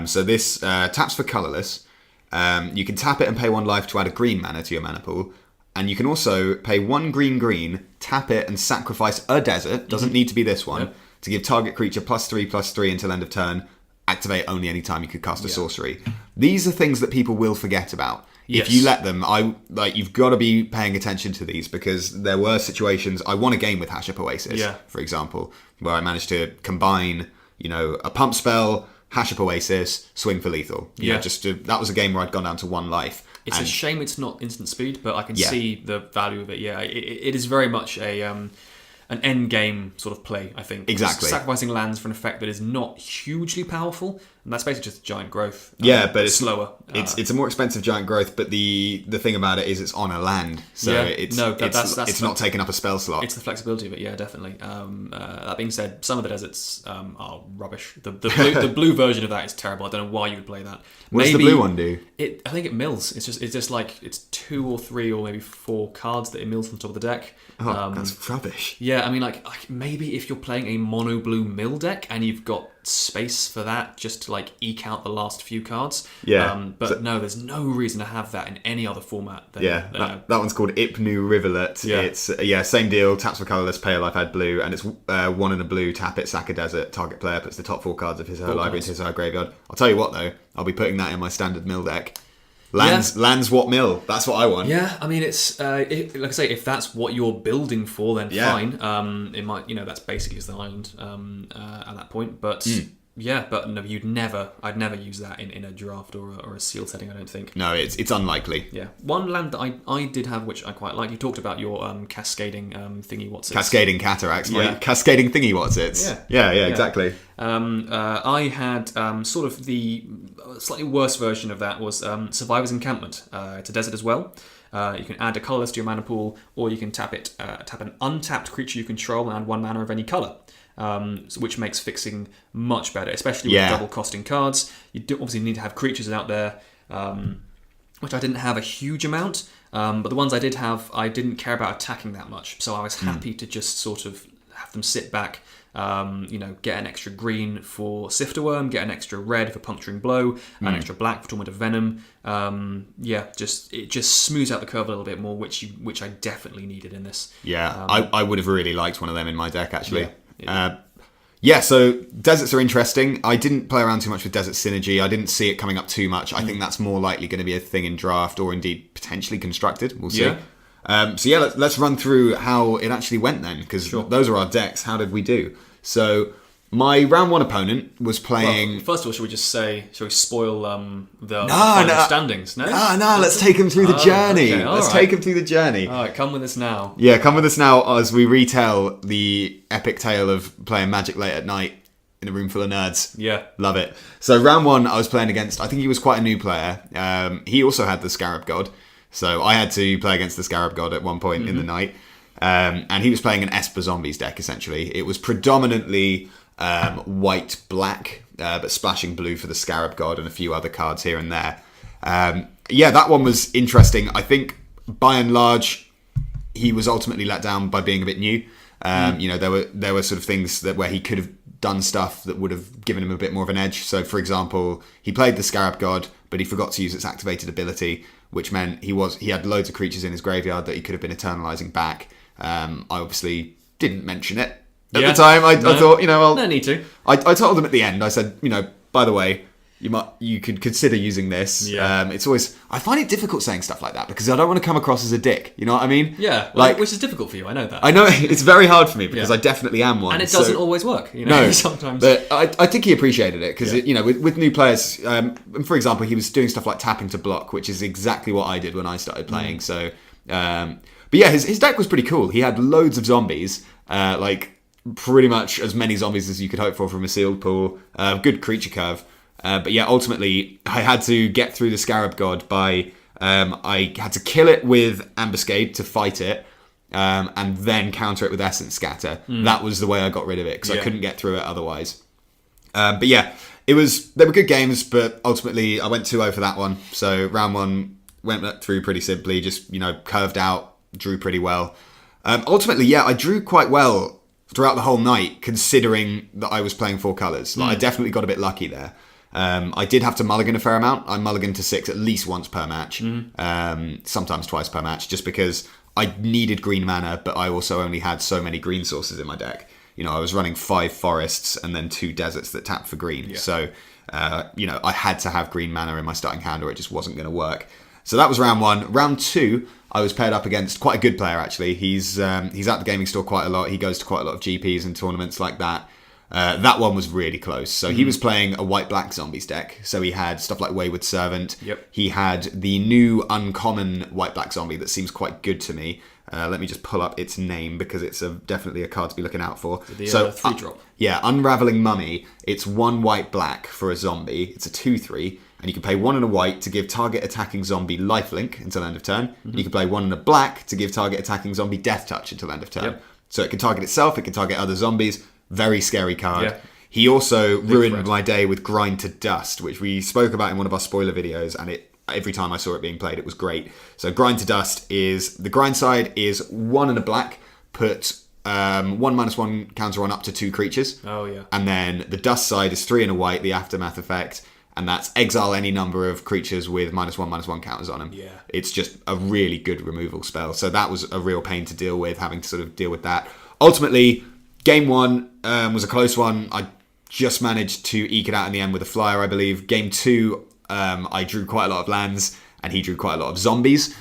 So this taps for colourless. You can tap it and pay 1 life to add a green mana to your mana pool. And you can also pay 1 green, tap it and sacrifice a desert, doesn't need to be this one, to give target creature +3/+3 until end of turn, activate only any time you could cast a sorcery. These are things that people will forget about. Yes. If you let them, you've got to be paying attention to these, because there were situations, I won a game with Hash Up Oasis, for example, where I managed to combine, a pump spell, Hash Up Oasis, swing for lethal. That was a game where I'd gone down to 1 life. It's a shame it's not instant speed, but I can see the value of it. Yeah, it is very much an end game sort of play, I think. Exactly. Just sacrificing lands for an effect that is not hugely powerful, and that's basically just giant growth. But it's slower. It's a more expensive giant growth, but the thing about it is it's on a land, so it's not taking up a spell slot. It's the flexibility of it, yeah, definitely. That being said, some of the deserts are rubbish. The blue version of that is terrible. I don't know why you would play that. What does the blue one do? I think it mills. It's just like it's 2 or 3 or maybe 4 cards that it mills from the top of the deck. That's rubbish. Yeah, I mean, like maybe if you're playing a mono blue mill deck and you've got space for that just to eke out the last few cards. No, there's no reason to have that in any other format. That one's called Ipnu Rivulet. Yeah. It's same deal, taps for colourless, pay a life, add blue, and it's 1 and a blue, tap it, sack a desert, target player puts the top 4 cards of his or her library into his or her graveyard. I'll tell you what though, I'll be putting that in my standard mill deck. Lands what mill? That's what I want. Yeah, I mean, it's like I say, if that's what you're building for, then fine. It might, that's basically just the island at that point. But but no, I'd never use that in a draft or a seal setting. I don't think. No, it's unlikely. Yeah, one land that I did have, which I quite like. You talked about your cascading thingy. What's it? Cascading cataracts. Yeah. Cascading thingy. What's it? Yeah. Exactly. I had sort of the slightly worse version of that was Survivor's Encampment. It's a desert as well. You can add a colourless to your mana pool, or you can tap an untapped creature you control and add 1 mana of any colour, which makes fixing much better, especially with double costing cards. You do obviously need to have creatures out there, which I didn't have a huge amount, but the ones I did have, I didn't care about attacking that much, so I was happy to just sort of have them sit back. Get an extra green for Sifterworm, get an extra red for Puncturing Blow, an extra black for Torment of Venom. It just smooths out the curve a little bit more, which I definitely needed in this. Yeah, I would have really liked one of them in my deck actually. So deserts are interesting. I didn't play around too much with Desert Synergy. I didn't see it coming up too much. I think that's more likely going to be a thing in draft, or indeed potentially constructed. We'll see. Let's run through how it actually went then, because those are our decks. How did we do? So my round 1 opponent was playing... Well, first of all, should we spoil the final standings? No, let's take him through the journey. Okay, let's take him through the journey. All right, come with us now. Yeah, come with us now as we retell the epic tale of playing Magic late at night in a room full of nerds. Yeah. Love it. So round 1, I was playing against... I think he was quite a new player. He also had the Scarab God. So I had to play against the Scarab God at one point in the night. And he was playing an Esper Zombies deck, essentially. It was predominantly white-black, but splashing blue for the Scarab God and a few other cards here and there. Yeah, that one was interesting. I think by and large, he was ultimately let down by being a bit new. You know, there were sort of things that where he could have done stuff that would have given him a bit more of an edge. So, for example, he played the Scarab God, but he forgot to use its activated ability, which meant he had loads of creatures in his graveyard that he could have been eternalizing back. I obviously didn't mention it at the time. I thought, you know, well, no need to. I told him at the end. I said, you know, by the way, you could consider using this. Yeah. It's always, I find it difficult saying stuff like that because I don't want to come across as a dick. You know what I mean? Yeah, like, which is difficult for you. I know that. I know it's very hard for me because I definitely am one, and it doesn't always work. You know, no, sometimes. But I think he appreciated it because you know, with new players, for example, he was doing stuff like tapping to block, which is exactly what I did when I started playing. So, but yeah, his deck was pretty cool. He had loads of zombies, like pretty much as many zombies as you could hope for from a sealed pool. Good creature curve. But yeah, ultimately, I had to get through the Scarab God by... I had to kill it with Ambuscade to fight it, and then counter it with Essence Scatter. That was the way I got rid of it, because I couldn't get through it otherwise. But yeah, they were good games, but ultimately I went 2-0 for that one. So round one went through pretty simply, just, you know, curved out, drew pretty well. Ultimately, yeah, I drew quite well throughout the whole night, considering that I was playing 4 colours. Like, I definitely got a bit lucky there. I did have to mulligan a fair amount. I mulliganed to 6 at least once per match, sometimes twice per match, just because I needed green mana, but I also only had so many green sources in my deck. You know, I was running 5 forests and then 2 deserts that tap for green. Yeah. So, you know, I had to have green mana in my starting hand or it just wasn't going to work. So that was round 1. Round 2, I was paired up against quite a good player, actually. He's at the gaming store quite a lot. He goes to quite a lot of GPs and tournaments like that. That one was really close. So he was playing a white-black zombies deck. So he had stuff like Wayward Servant. Yep. He had the new uncommon white-black zombie that seems quite good to me. Let me just pull up its name because it's definitely a card to be looking out for. The 3-drop. Yeah, Unraveling Mummy. It's 1 white-black for a zombie. It's a 2/3. And you can pay 1 and a white to give target attacking zombie lifelink until end of turn. And you can play 1 and a black to give target attacking zombie death touch until end of turn. Yep. So it can target itself, it can target other zombies. Very scary card. Yeah. He also ruined my day with Grind to Dust, which we spoke about in one of our spoiler videos, and every time I saw it being played, it was great. So Grind to Dust is, the grind side is 1 and a black, put 1/1 counter on up to 2 creatures. Oh, yeah. And then the Dust side is 3 and a white, the Aftermath effect, and that's exile any number of creatures with -1/-1 counters on them. Yeah. It's just a really good removal spell. So that was a real pain to deal with, having to sort of deal with that. Ultimately, Game 1 was a close one. I just managed to eke it out in the end with a flyer, I believe. Game 2, I drew quite a lot of lands, and he drew quite a lot of zombies,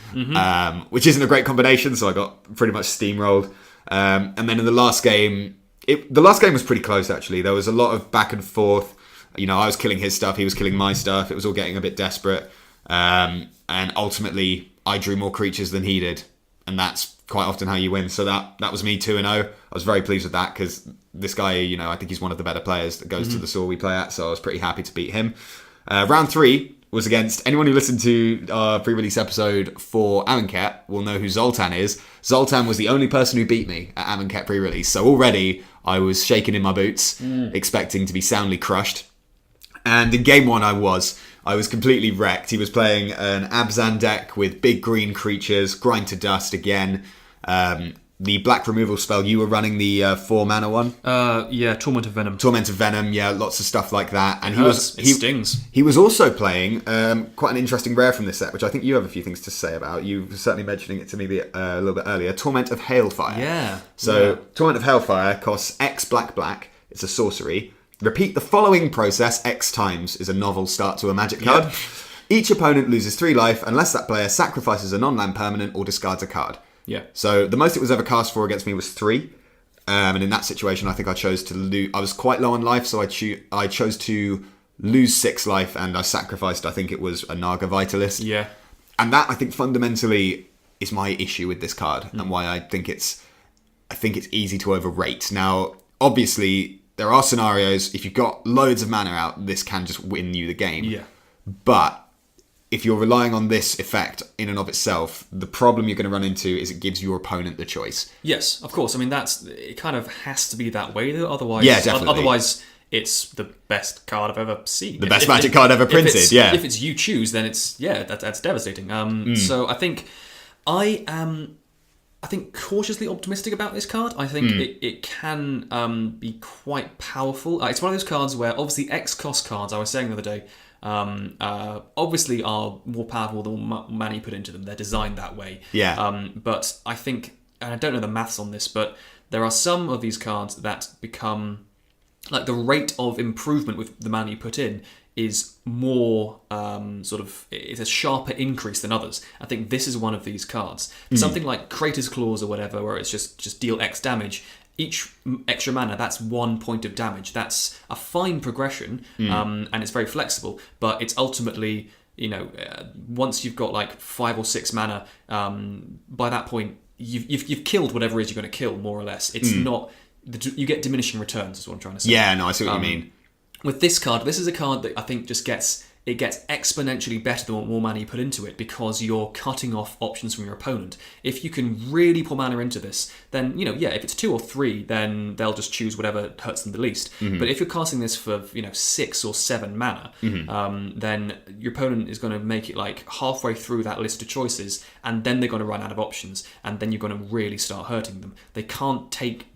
which isn't a great combination, so I got pretty much steamrolled. And then in the last game, the last game was pretty close, actually. There was a lot of back and forth. You know, I was killing his stuff, he was killing my stuff. It was all getting a bit desperate. And ultimately, I drew more creatures than he did. And that's quite often how you win. So that was me 2-0. I was very pleased with that because this guy, you know, I think he's one of the better players that goes to the store we play at. So I was pretty happy to beat him. Round 3 was against anyone who listened to our pre-release episode for Amonkhet will know who Zoltan is. Zoltan was the only person who beat me at Amonkhet pre-release. So already I was shaking in my boots, expecting to be soundly crushed. And in game 1 I was completely wrecked. He was playing an Abzan deck with big green creatures, Grind to Dust again. The black removal spell, you were running the 4 mana one? Yeah, Torment of Venom. Torment of Venom, yeah, lots of stuff like that. And it stings. He was also playing quite an interesting rare from this set, which I think you have a few things to say about. You were certainly mentioning it to me a little bit earlier. Torment of Hailfire. Yeah. So, Torment of Hailfire costs X black. It's a sorcery. Repeat the following process X times is a novel start to a magic card. Yep. Each opponent loses 3 life unless that player sacrifices a non-land permanent or discards a card. Yeah. So the most it was ever cast for against me was 3. And in that situation, I think I chose to lose. I was quite low on life, so I chose to lose 6 life and I sacrificed, I think it was a Naga Vitalist. Yeah. And that, I think, fundamentally is my issue with this card and why I think it's easy to overrate. Now, obviously, there are scenarios, if you've got loads of mana out, this can just win you the game. Yeah. But if you're relying on this effect in and of itself, the problem you're going to run into is it gives your opponent the choice. Yes, of course. I mean, it kind of has to be that way, though. Otherwise, yeah, definitely. Otherwise, it's the best card I've ever seen. The best Magic card ever printed, yeah. If it's you choose, then that's devastating. So I think I think cautiously optimistic about this card. I think it can be quite powerful. It's one of those cards where obviously X-cost cards, I was saying the other day, obviously are more powerful the more money you put into them. They're designed that way. Yeah. But I think, and I don't know the maths on this, but there are some of these cards that become, like the rate of improvement with the mana you put in is more it's a sharper increase than others. I think this is one of these cards. Something like Crater's Claws or whatever, where it's just deal X damage. Each extra mana, that's 1 point of damage. That's a fine progression, and it's very flexible. But it's ultimately, once you've got like 5 or 6 mana, by that point you've killed whatever it is you're going to kill, more or less. It's not you get diminishing returns, is what I'm trying to say. Yeah, no, I see what you mean. With this card, this is a card that I think just gets exponentially better the more mana you put into it, because you're cutting off options from your opponent. If you can really pour mana into this, then, if it's 2 or 3, then they'll just choose whatever hurts them the least. But if you're casting this for, 6 or 7 mana, then your opponent is going to make it like halfway through that list of choices, and then they're going to run out of options, and then you're going to really start hurting them. They can't take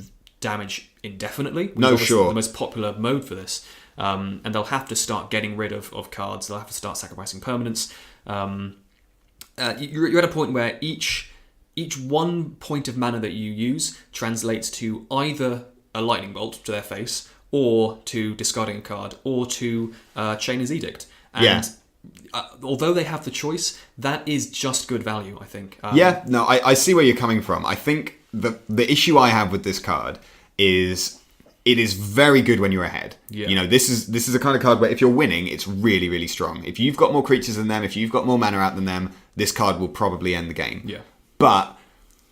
damage indefinitely, which is the most popular mode for this. And they'll have to start getting rid of cards. They'll have to start sacrificing permanents. You're at a point where each 1 point of mana that you use translates to either a lightning bolt to their face, or to discarding a card, or to Chainer's Edict. And although they have the choice, that is just good value, I think. I see where you're coming from. I think the issue I have with this card is it is very good when you're ahead. Yeah. This is a kind of card where if you're winning, it's really, really strong. If you've got more creatures than them, if you've got more mana out than them, this card will probably end the game. Yeah. But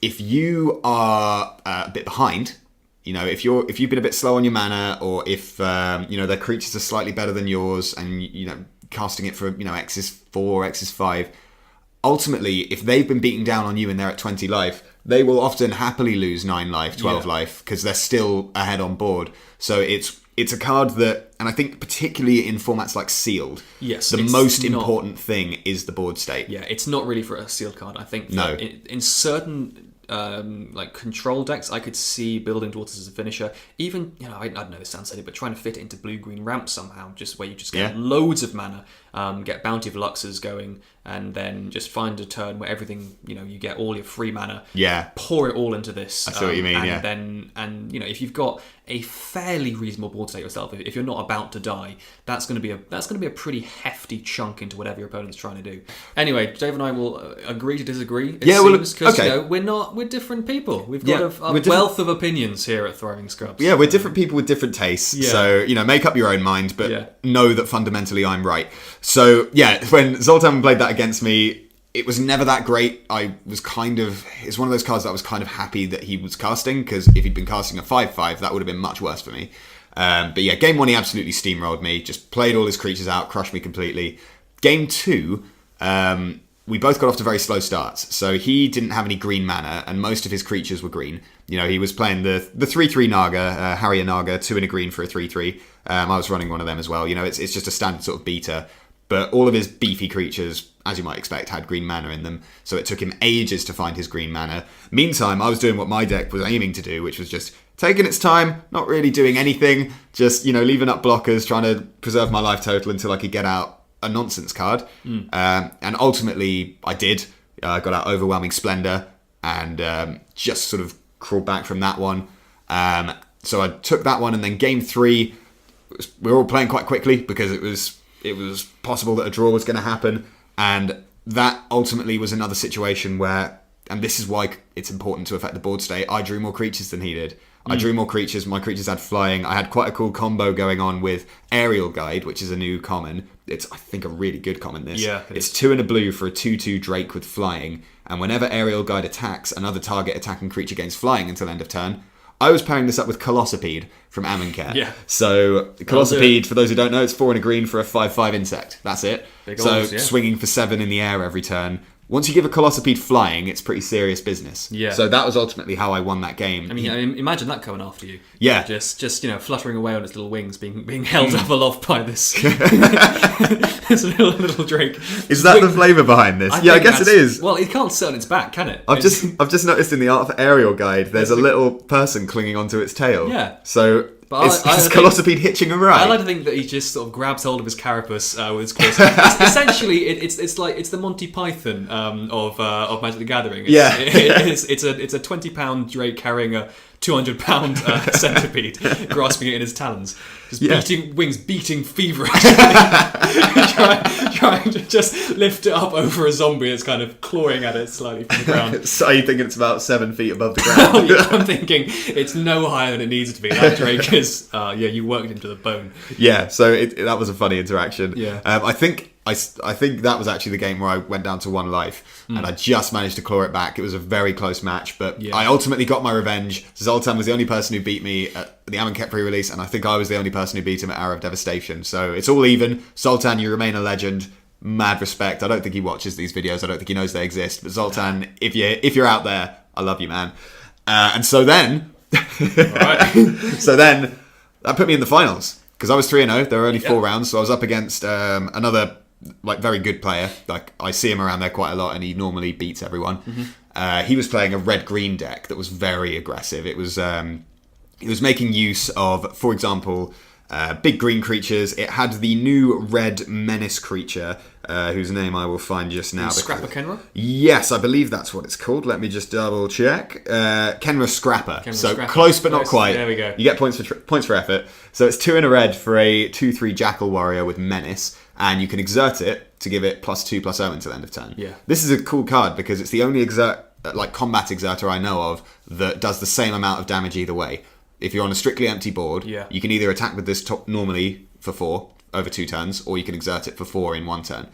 if you are a bit behind, if you've been a bit slow on your mana, or if their creatures are slightly better than yours, and casting it for X is 4, X is 5. Ultimately, if they've been beating down on you and they're at 20 life, they will often happily lose 9 life, 12 life, because they're still ahead on board. So it's a card that, and I think particularly in formats like Sealed, the most important thing is the board state. Yeah, it's not really for a Sealed card. I think in certain like control decks, I could see building Daughters as a finisher. Even, I don't know, this sounds silly, but trying to fit it into blue-green ramps somehow, just where you just get loads of mana, get Bounty of Luxes going, and then just find a turn where everything, you get all your free mana, pour it all into this. I see what you mean, and then, if you've got a fairly reasonable board state yourself, if you're not about to die, that's going to be a pretty hefty chunk into whatever your opponent's trying to do. Anyway, Dave and I will agree to disagree. Because we're different people. We've got a wealth of opinions here at Thriving Scrubs. Yeah, we're different people with different tastes. Yeah. So make up your own mind, but know that fundamentally I'm right. So when Zoltan played that against me, it was never that great. It's one of those cards that I was kind of happy that he was casting, because if he'd been casting a 5/5, that would have been much worse for me. But game 1 he absolutely steamrolled me, just played all his creatures out, crushed me completely. Game 2, we both got off to very slow starts. So he didn't have any green mana, and most of his creatures were green. He was playing the 3/3 Naga, Harrier Naga, 2 in a green for a 3/3. I was running one of them as well. It's just a standard sort of beater. But all of his beefy creatures, as you might expect, had green mana in them. So it took him ages to find his green mana. Meantime, I was doing what my deck was aiming to do, which was just taking its time, not really doing anything, just, leaving up blockers, trying to preserve my life total until I could get out a nonsense card. And ultimately, I did. I got out Overwhelming Splendor, and just sort of crawled back from that one. So I took that one, and then game 3, we were all playing quite quickly, because it was possible that a draw was going to happen, and that ultimately was another situation where, and this is why it's important to affect the board state, I drew more creatures than he did. I drew more creatures, my creatures had flying. I had quite a cool combo going on with Aerial Guide, which is a new common. It's, I think, a really good common, this. Yeah, it's 2 and a blue for a 2/2 Drake with flying, and whenever Aerial Guide attacks, another target attacking creature gains flying until end of turn. I was pairing this up with Colossopede from Amonkhet. Yeah. So, Colossopede, for those who don't know, it's 4 and a green for a 5/5 insect. That's it. Swinging for 7 in the air every turn. once you give a Colossopede flying, it's pretty serious business. Yeah. So that was ultimately how I won that game. I mean, imagine that coming after you. Yeah. Just fluttering away on its little wings, being held up aloft by this, this little drake. Is that the flavour behind this? I guess it is. Well, it can't sit on its back, can it? I've just noticed in the Art for Aerial guide, there's a little person clinging onto its tail. Yeah. So is Colossopede hitching a ride? I like to think that he just sort of grabs hold of his carapace with his claws. Essentially, it's the Monty Python of Magic the Gathering. It's a 20-pound drake carrying a 200-pound centipede, grasping it in his talons, just beating feverishly, trying to just lift it up over a zombie that's kind of clawing at it slightly from the ground. So you think it's about 7 feet above the ground? I'm thinking it's no higher than it needs to be. That drake is, you worked him to the bone. Yeah, so that was a funny interaction. Yeah. I think that was actually the game where I went down to 1 life, and I just managed to claw it back. It was a very close match, but I ultimately got my revenge. Zoltan was the only person who beat me at the Amonkhet pre-release, and I think I was the only person who beat him at Hour of Devastation. So it's all even. Zoltan, you remain a legend. Mad respect. I don't think he watches these videos. I don't think he knows they exist. But Zoltan, if you're out there, I love you, man. And so then, so then that put me in the finals. Because I was 3-0, there were only 4 rounds, so I was up against another very good player. Like, I see him around there quite a lot, and he normally beats everyone. He was playing a red-green deck that was very aggressive. It was making use of, for example, big green creatures. It had the new red menace creature, whose name I will find just now. Scrapper Kenra? Yes, I believe that's what it's called. Let me just double check. Kenra Scrapper. Scrapper. Close but not quite. There we go. You get points for effort. So it's 2 in a red for a 2/3 Jackal Warrior with menace, and you can exert it to give it +2/+0 until the end of turn. Yeah. This is a cool card because it's the only combat exerter I know of that does the same amount of damage either way. If you're on a strictly empty board, you can either attack with this normally for 4 over 2 turns, or you can exert it for 4 in 1 turn.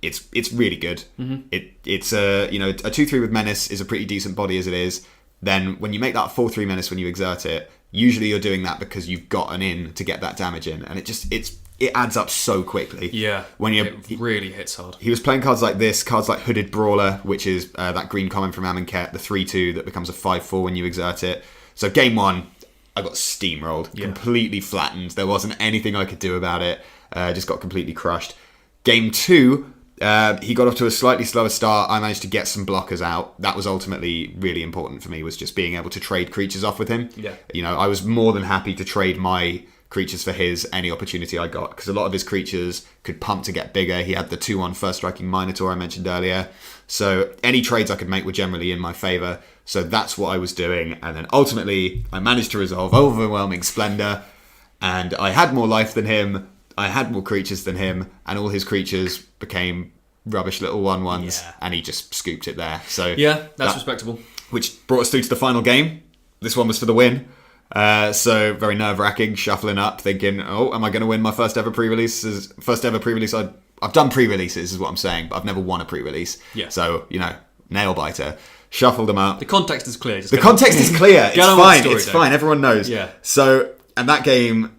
It's really good. It's a 2/3 with menace is a pretty decent body as it is. Then when you make that 4/3 menace when you exert it, usually you're doing that because you've got an in to get that damage in, and it adds up so quickly. Yeah, it really hits hard. He was playing cards like this, cards like Hooded Brawler, which is that green common from Amonkhet, the 3/2 that becomes a 5/4 when you exert it. So game 1, I got steamrolled, completely flattened. There wasn't anything I could do about it. Just got completely crushed. Game 2, he got off to a slightly slower start. I managed to get some blockers out. That was ultimately really important for me, was just being able to trade creatures off with him. Yeah. I was more than happy to trade my creatures for his any opportunity I got, because a lot of his creatures could pump to get bigger. He had the 2/1 first striking Minotaur I mentioned earlier. So any trades I could make were generally in my favour. So that's what I was doing. And then ultimately, I managed to resolve Overwhelming Splendor. And I had more life than him. I had more creatures than him. And all his creatures became rubbish little 1/1s. Yeah. And he just scooped it there. So yeah, that's respectable. Which brought us through to the final game. This one was for the win. So very nerve-wracking, shuffling up, thinking, am I going to win my first ever pre-release? I've done pre-releases is what I'm saying, but I've never won a pre-release. Yeah. So, nail-biter. Shuffled them up. The context is clear. The context is clear. It's fine. Everyone knows. Yeah. So, and that game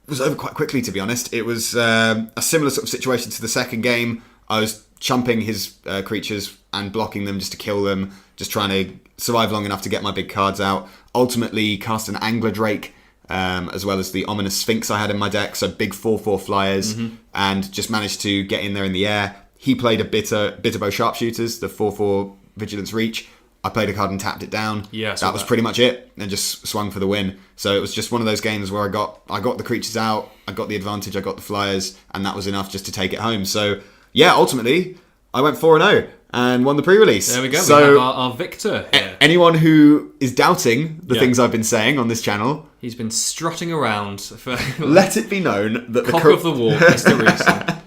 was over quite quickly, to be honest. It was a similar sort of situation to the second game. I was chumping his creatures and blocking them just to kill them, just trying to survive long enough to get my big cards out. Ultimately, cast an Angler Drake, as well as the Ominous Sphinx I had in my deck, so big 4/4 flyers, and just managed to get in there in the air. He played a Bitterbow Sharpshooters, the 4/4 Vigilance Reach. I played a card and tapped it down. Yeah, that was pretty much it, and just swung for the win. So it was just one of those games where I got the creatures out, I got the advantage, I got the flyers, and that was enough just to take it home. So yeah, ultimately, I went 4-0 and won the pre-release. There we go. So we have our victor here. Anyone who is doubting the things I've been saying on this channel, he's been strutting around for. Let it be known that Cock of the walk, Mr. Reeson.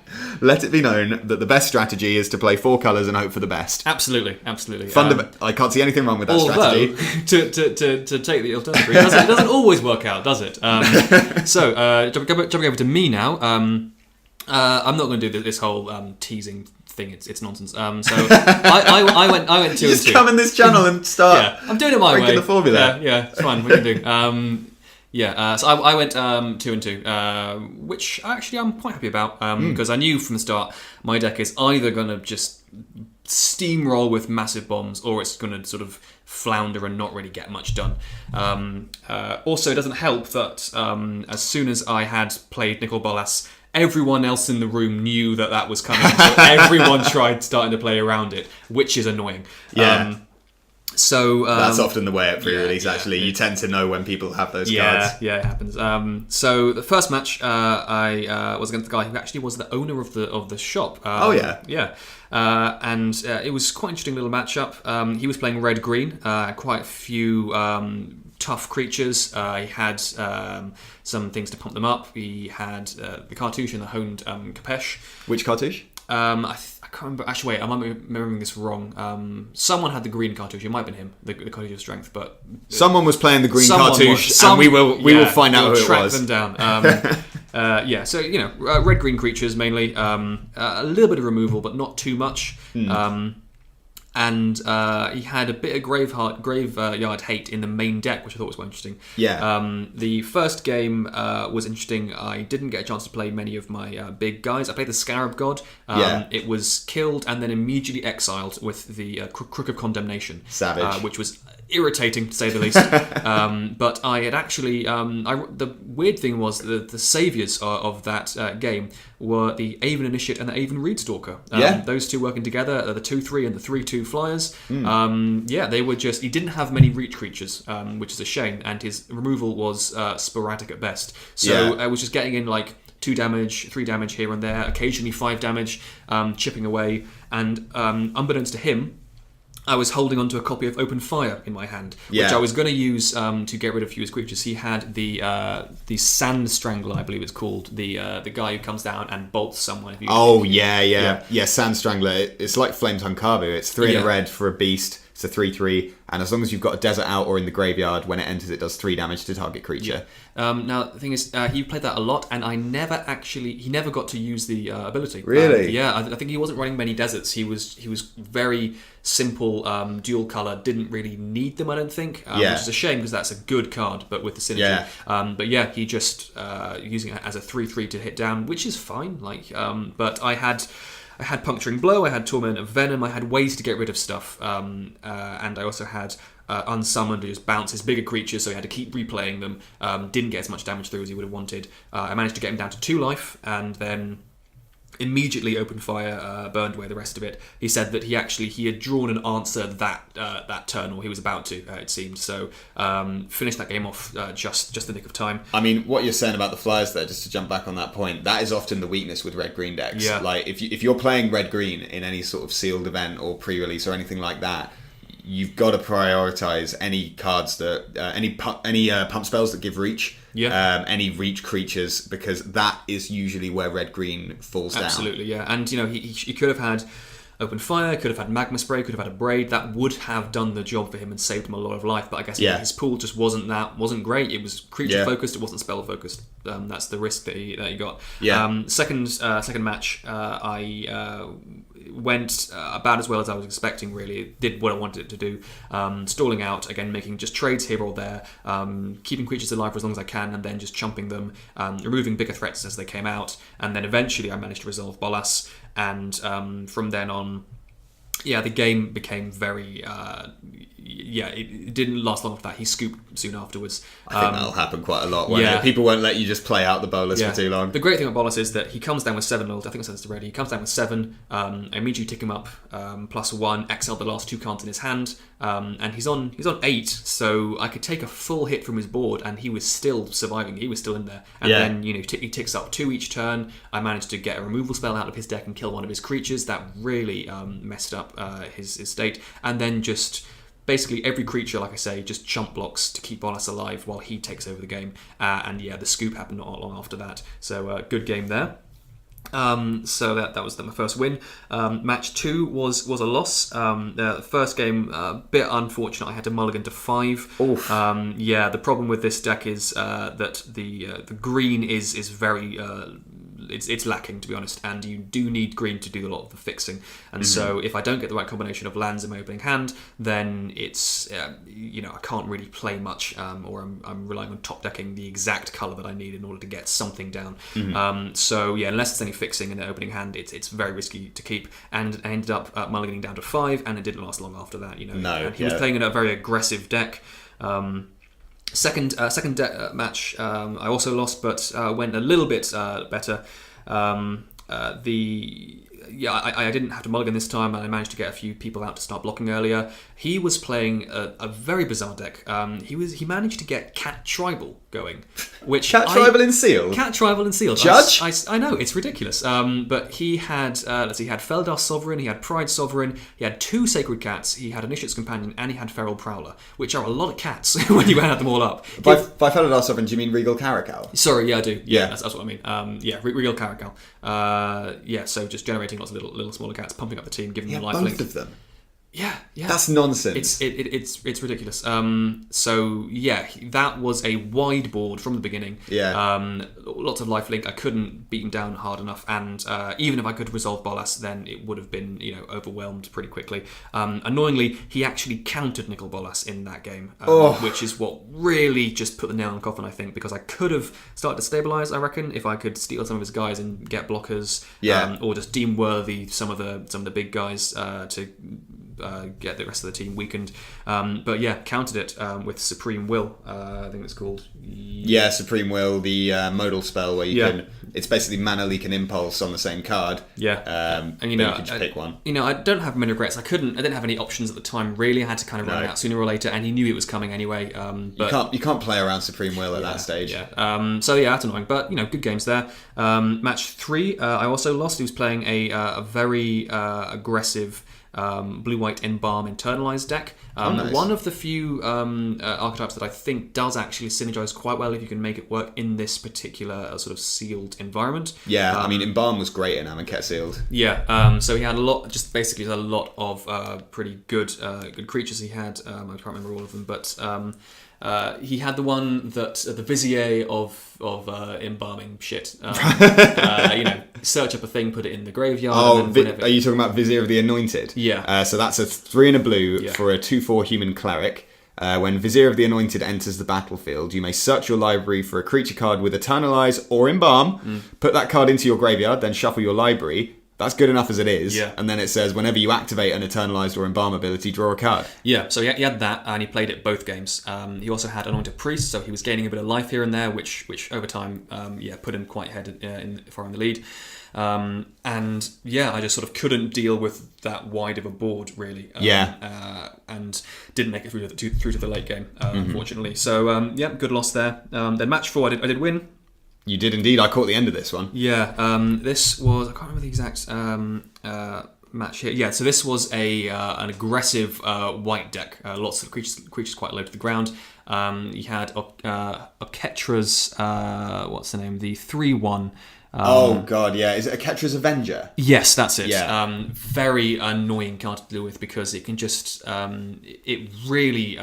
Let it be known that the best strategy is to play 4 colours and hope for the best. Absolutely. I can't see anything wrong with that strategy. to take the alternative route, it doesn't always work out, does it? Jumping over to me now. I'm not going to do this whole teasing thing. It's nonsense. So I went 2 and 2. Just come in this channel and start. Yeah, I'm doing it my way. The formula. Yeah, it's fine. We can do. So I went 2 and 2, which actually I'm quite happy about because I knew from the start my deck is either going to just steamroll with massive bombs, or it's going to sort of flounder and not really get much done. Also, it doesn't help that as soon as I had played Nicol Bolas, everyone else in the room knew that was coming, so everyone tried starting to play around it, which is annoying. Yeah. So that's often the way at pre-release. Actually, you tend to know when people have those cards. Yeah, it happens. So the first match, I was against the guy who actually was the owner of the shop. Yeah. And it was quite an interesting little matchup. He was playing red green, quite a few tough creatures. He had some things to pump them up. He had the cartouche and the honed Capesh. Which cartouche? I can't remember. Actually, wait, I might be remembering this wrong. Someone had the green cartouche. It might have been him, the cartouche of strength. But someone was playing the green cartouche, and we will find out who it was. Track them down. So red-green creatures mainly. A little bit of removal, but not too much. And he had a bit of graveyard hate in the main deck, which I thought was quite interesting. Yeah. The first game was interesting. I didn't get a chance to play many of my big guys. I played the Scarab God. It was killed and then immediately exiled with the Crook of Condemnation. Savage. Which was irritating, to say the least. But I had actually... the weird thing was the saviours of that game were the Aven Initiate and the Aven Reedstalker. Those two working together, the 2/3 and the 3/2 flyers. They were just... He didn't have many reach creatures, which is a shame, and his removal was sporadic at best. So I was just getting in like 2 damage, 3 damage here and there, occasionally 5 damage, chipping away, and unbeknownst to him, I was holding onto a copy of Open Fire in my hand, which I was going to use to get rid of a few of his creatures. He had the Sand Strangler, I believe it's called, the guy who comes down and bolts someone. Sand Strangler. It's like Flametongue Carbu. It's 3 in a red for a beast. It's a 3/3, and as long as you've got a desert out or in the graveyard, when it enters, it does 3 damage to target creature. Now the thing is, he played that a lot, and he never got to use the ability. Really? I think he wasn't running many deserts. He was very simple, dual color. Didn't really need them, I don't think. Which is a shame because that's a good card, but with the synergy. He just using it as a 3/3 to hit down, which is fine. But I had Puncturing Blow, I had Torment of Venom, I had ways to get rid of stuff, and I also had Unsummoned to just bounce his bigger creatures, so he had to keep replaying them. Didn't get as much damage through as he would have wanted. I managed to get him down to 2 life, and then immediately Open Fire burned away the rest of it. He said that he had drawn an answer that turn, or he was about to, it seemed. So finished that game off just the nick of time. I mean, what you're saying about the flyers there, just to jump back on that point, that is often the weakness with red-green decks. Yeah. Like if you're playing red-green in any sort of sealed event or pre-release or anything like that, you've got to prioritize any cards that any pump spells that give reach. Any reach creatures, because that is usually where red-green falls down. Absolutely, yeah. And he could have had Open Fire, could have had Magma Spray, could have had a Braid. That would have done the job for him and saved him a lot of life. But I guess his pool just wasn't great. It was creature focused. It wasn't spell focused. That's the risk that he got. Second match, I went about as well as I was expecting. Really, did what I wanted it to do. Stalling out again, making just trades here or there, keeping creatures alive for as long as I can, and then just chumping them, removing bigger threats as they came out, and then eventually I managed to resolve Bolas. And from then on, the game became very... it didn't last long after that. He scooped soon afterwards. I think that'll happen quite a lot. People won't let you just play out the Bolas for too long. The great thing about Bolas is that he comes down with 7 loyalty. I think I said this already. He comes down with 7. I immediately tick him up +1, exile the last 2 cards in his hand, and he's on 8. So I could take a full hit from his board, and he was still surviving. He was still in there. And then he ticks up 2 each turn. I managed to get a removal spell out of his deck and kill one of his creatures. That really messed up his state. And then just... basically every creature, like I say, just chump blocks to keep Bolas alive while he takes over the game. The scoop happened not long after that. So good game there. So that was my first win. Match 2 was a loss. The first game, a bit unfortunate. I had to mulligan to 5. The problem with this deck is that the green is very it's lacking, to be honest, and you do need green to do a lot of the fixing. And so if I don't get the right combination of lands in my opening hand, then it's I can't really play much, or I'm relying on top decking the exact colour that I need in order to get something down. So yeah, unless there's any fixing in the opening hand, it's very risky to keep. And I ended up mulliganing down to 5, and it didn't last long after that. And he was playing in a very aggressive deck. Second match, I also lost, but went a little bit better. I didn't have to mulligan this time, and I managed to get a few people out to start blocking earlier. He was playing a very bizarre deck. He managed to get Cat Tribal going, which Tribal in Seal. Cat Tribal in Seal. Judge. I know it's ridiculous. But he had he had Feldar Sovereign, he had Pride Sovereign, he had 2 Sacred Cats, he had Initiate's Companion, and he had Feral Prowler, which are a lot of cats when you add them all up. By Feldar Sovereign, do you mean Regal Caracal? Sorry, yeah, I do. Yeah, that's what I mean. Regal Caracal. So just generating lots of little smaller cats, pumping up the team, giving them lifelink. Both of them. Yeah. That's nonsense. It's ridiculous. That was a wide board from the beginning. Yeah. Lots of lifelink. I couldn't beat him down hard enough, and even if I could resolve Bolas, then it would have been overwhelmed pretty quickly. Annoyingly, he actually countered Nicol Bolas in that game, which is what really just put the nail in the coffin, I think, because I could have started to stabilise, I reckon, if I could steal some of his guys and get blockers, or just deem worthy some of the big guys to get the rest of the team weakened. But yeah, countered it with Supreme Will, I think it's called. Yeah, Supreme Will, the modal spell where you can... It's basically Mana Leak and Impulse on the same card. Yeah. And you can just pick one. I don't have many regrets. I didn't have any options at the time, really. I had to kind of run it out sooner or later, and he knew it was coming anyway. But you can't play around Supreme Will at that stage. Yeah. That's annoying. But, good games there. Match 3, I also lost. He was playing a very aggressive... blue-white Embalm Internalized deck. Nice. One of the few archetypes that I think does actually synergize quite well if you can make it work in this particular sort of sealed environment. Yeah, Embalm was great in Amonkhet Sealed. Yeah, so he had a lot of pretty good creatures he had. I can't remember all of them, but he had the one that the Vizier of embalming shit. Search up a thing, put it in the graveyard. Are you talking about Vizier of the Anointed? Yeah. So that's a 3 and a blue for a 2/4 human cleric. When Vizier of the Anointed enters the battlefield, you may search your library for a creature card with Eternalize or Embalm. Put that card into your graveyard, then shuffle your library. That's good enough as it is. Yeah. And then it says, whenever you activate an Eternalized or Embalm ability, draw a card. Yeah, so he had that, and he played it both games. He also had Anointed Priest, so he was gaining a bit of life here and there, which over time, put him quite ahead far in the lead. I just sort of couldn't deal with that wide of a board, really. And didn't make it through to the late game, unfortunately. So, good loss there. Then match 4, I did win. You did indeed. I caught the end of this one. Yeah, this was... I can't remember the exact match here. Yeah, so this was an aggressive white deck. Lots of creatures quite low to the ground. You had Oketra's... what's the name? The 3/1... Is it Oketra's Avenger? Yes, that's it. Yeah. Very annoying card to deal with because it can just... it really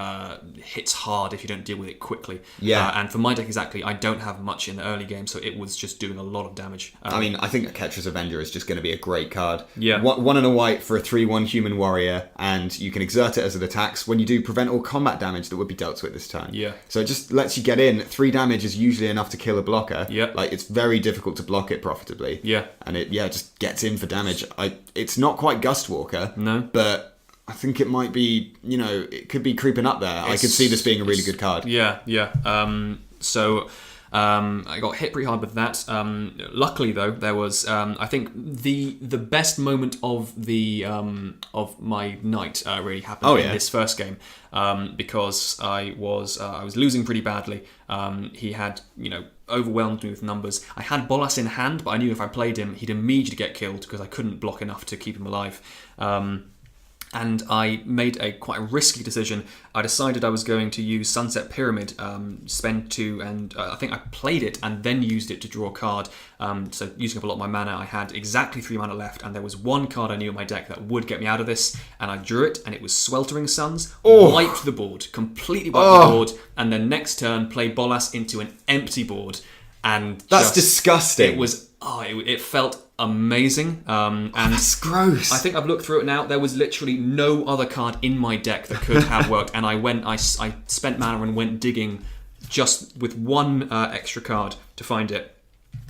hits hard if you don't deal with it quickly. Yeah. And for my deck exactly, I don't have much in the early game, so it was just doing a lot of damage. I think Oketra's Avenger is just going to be a great card. Yeah. 1 and a white for a 3/1 human warrior, and you can exert it as it attacks. When you do, prevent all combat damage that would be dealt to it this turn. Yeah. So it just lets you get in. 3 damage is usually enough to kill a blocker. Yeah. It's very difficult to block it profitably. Yeah. And it just gets in for damage. It's not quite Gustwalker. No. But I think it might be, it could be creeping up there. I could see this being a really good card. Yeah. I got hit pretty hard with that. Luckily, though, there was I think the best moment of my night really happened in this first game because I was losing pretty badly. He had overwhelmed me with numbers. I had Bolas in hand, but I knew if I played him, he'd immediately get killed because I couldn't block enough to keep him alive. And I made a quite risky decision. I decided I was going to use Sunset Pyramid, spend 2, and I think I played it and then used it to draw a card. So using up a lot of my mana, I had exactly 3 mana left, and there was one card I knew in my deck that would get me out of this, and I drew it, and it was Sweltering Suns. Wiped the board, completely wiped the board, and then next turn played Bolas into an empty board, and that's disgusting. It was it felt amazing. And That's gross. I think I've looked through it now. There was literally no other card in my deck that could have worked, and I spent mana and went digging just with one extra card to find it.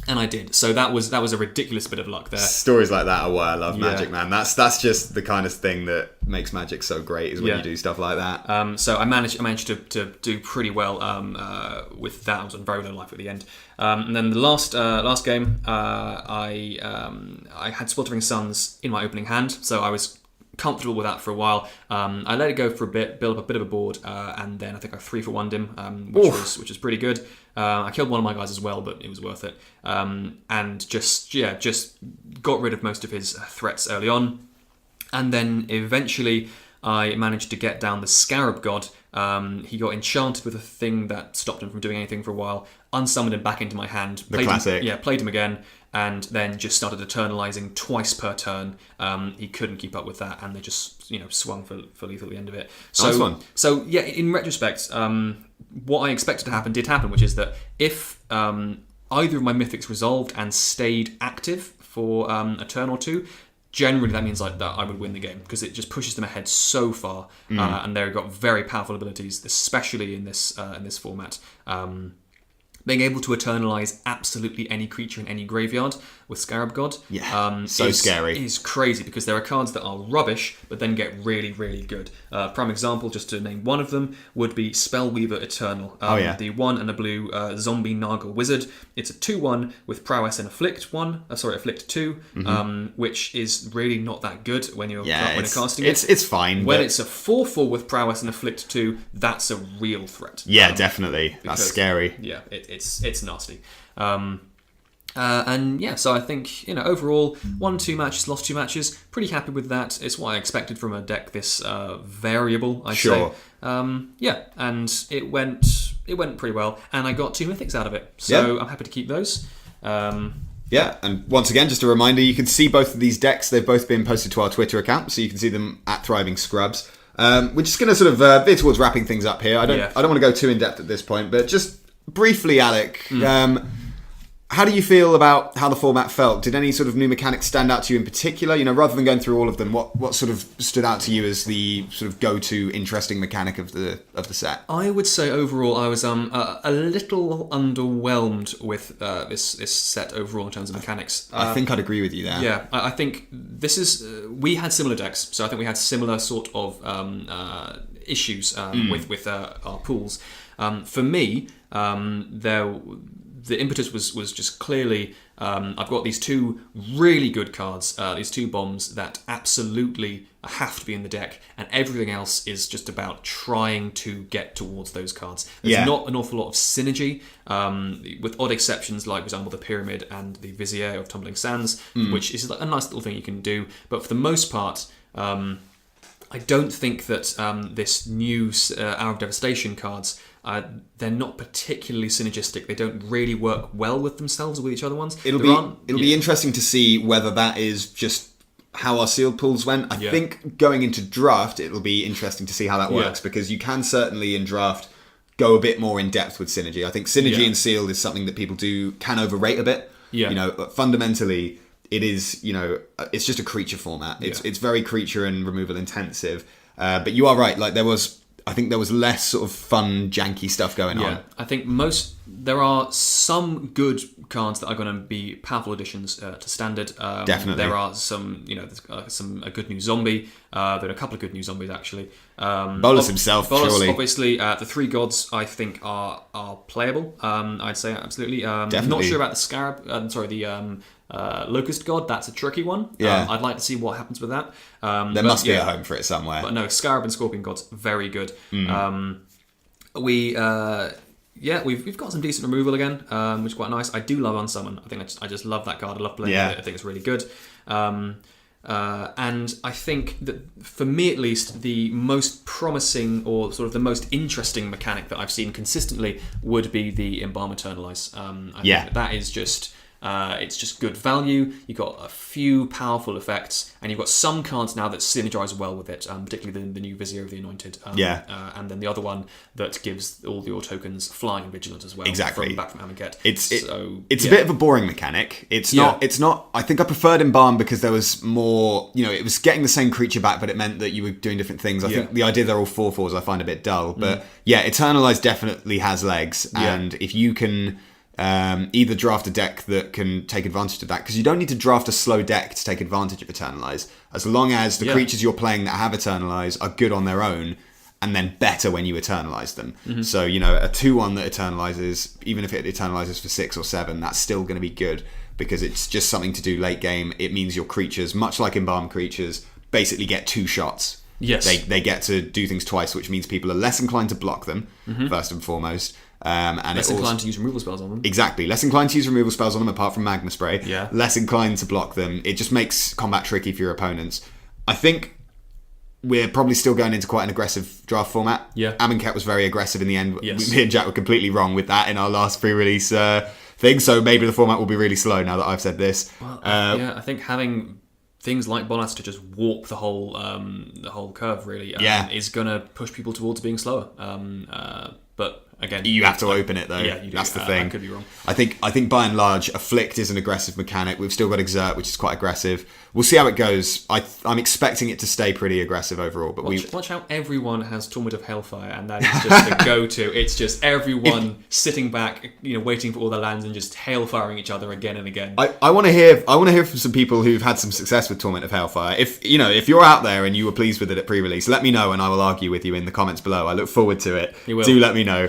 And I did. So that was a ridiculous bit of luck there. Stories like that are why I love Magic, man. That's just the kind of thing that makes Magic so great, is when you do stuff like that. So I managed to do pretty well with that. I was on very low life at the end. And then the last game, I had Sweltering Suns in my opening hand, so I was comfortable with that for a while. I let it go for a bit, build up a bit of a board, and then I think I 3-for-1'd him, which was pretty good. I killed one of my guys as well, but it was worth it. And just got rid of most of his threats early on. And then eventually I managed to get down the Scarab God. He got enchanted with a thing that stopped him from doing anything for a while, unsummoned him back into my hand. Played him again, and then just started eternalizing twice per turn. He couldn't keep up with that, and they just swung for lethal at the end of it. So, nice one. So yeah, in retrospect, what I expected to happen did happen, which is that if either of my mythics resolved and stayed active for a turn or two, generally that means like that I would win the game, because it just pushes them ahead so far, and they've got very powerful abilities, especially in this format. Being able to eternalize absolutely any creature in any graveyard with Scarab God, scary. Is crazy, because there are cards that are rubbish but then get really, really good. Prime example, just to name one of them, would be Spellweaver Eternal. The 1 and a blue zombie Naga wizard. It's a 2/1 with prowess and afflict 2, which is really not that good when you're casting it. It's fine. When it's a 4/4 with prowess and afflict 2, that's a real threat. Yeah, definitely. That's scary. Yeah, it's nasty. So I think, overall, won 2 matches, lost 2 matches. Pretty happy with that. It's what I expected from a deck this variable, I'd say. And it went pretty well, and I got 2 mythics out of it. So I'm happy to keep those. And once again, just a reminder, you can see both of these decks. They've both been posted to our Twitter account, so you can see them at Thriving Scrubs. We're just going to sort of veer towards wrapping things up here. I don't want to go too in depth at this point, but just briefly, Alec, how do you feel about how the format felt? Did any sort of new mechanics stand out to you in particular? Rather than going through all of them, what sort of stood out to you as the sort of go-to interesting mechanic of the set? I would say overall I was a little underwhelmed with this set overall in terms of mechanics. I think I'd agree with you there. Yeah, I think this is we had similar decks, so I think we had similar sort of issues with our pools. For me, the impetus was just clearly, I've got these 2 really good cards, these 2 bombs that absolutely have to be in the deck, and everything else is just about trying to get towards those cards. There's not an awful lot of synergy, with odd exceptions like, for example, the Pyramid and the Vizier of Tumbling Sands, which is like a nice little thing you can do. But for the most part, I don't think that this new Hour of Devastation cards, they're not particularly synergistic. They don't really work well with themselves or with each other ones. It'll be interesting to see whether that is just how our sealed pools went. I think going into draft, it'll be interesting to see how that works, because you can certainly in draft go a bit more in depth with synergy. I think synergy in sealed is something that people can overrate a bit. But fundamentally, it is, it's just a creature format. It's very creature and removal intensive. But you are right. Like I think there was less sort of fun, janky stuff going on. I think there are some good cards that are going to be powerful additions to standard. Definitely. There are some, a good new zombie. There are a couple of good new zombies actually. Bolas himself, surely. Obviously, the 3 gods I think are playable. I'd say absolutely. Definitely. Not sure about the Scarab. Locust God, that's a tricky one. I'd like to see what happens with that. There must be a home for it somewhere. But no, Scarab and Scorpion God's very good. We've got some decent removal again, which is quite nice. I do love Unsummon. I think I just love that card. I love playing it. I think it's really good. And I think that, for me at least, the most promising or sort of the most interesting mechanic that I've seen consistently would be the Embalm Eternalize. I think that is just It's just good value. You've got a few powerful effects, and you've got some cards now that synergize well with it, particularly the new Vizier of the Anointed. And then the other one that gives all your tokens flying and vigilant as well. Exactly. Back from Amonkhet. It's a bit of a boring mechanic. It's not. I think I preferred Embalm because there was more. It was getting the same creature back, but it meant that you were doing different things. I think the idea they're all 4/4s I find a bit dull. But Eternalize definitely has legs, and if you can either draft a deck that can take advantage of that, because you don't need to draft a slow deck to take advantage of Eternalize, as long as the creatures you're playing that have Eternalize are good on their own, and then better when you Eternalize them. So, a 2/1 that Eternalizes, even if it Eternalizes for 6 or 7, that's still going to be good, because it's just something to do late game. It means your creatures, much like Embalm creatures, basically get 2 shots. Yes. They get to do things twice, which means people are less inclined to block them, first and foremost. And less inclined to use removal spells on them. Exactly. Less inclined to use removal spells on them, apart from Magma Spray. Yeah. Less inclined to block them. It just makes combat tricky for your opponents. I think we're probably still going into quite an aggressive draft format. Yeah. Amonkhet was very aggressive in the end. Yes. Me and Jack were completely wrong with that in our last pre-release thing, so maybe the format will be really slow now that I've said this. Well, I think having things like Bolas to just warp the whole curve really is going to push people towards being slower. But again, you have to open it though. Yeah, you do. That's the thing. I could be wrong. I think by and large, Afflict is an aggressive mechanic. We've still got Exert, which is quite aggressive. We'll see how it goes. I'm expecting it to stay pretty aggressive overall. But watch how everyone has Torment of Hellfire, and that is just the go-to. It's just everyone sitting back, waiting for all the lands and just hailfiring each other again and again. I want to hear from some people who've had some success with Torment of Hellfire. If you're out there and you were pleased with it at pre-release, let me know and I will argue with you in the comments below. I look forward to it. You will. Do let me know.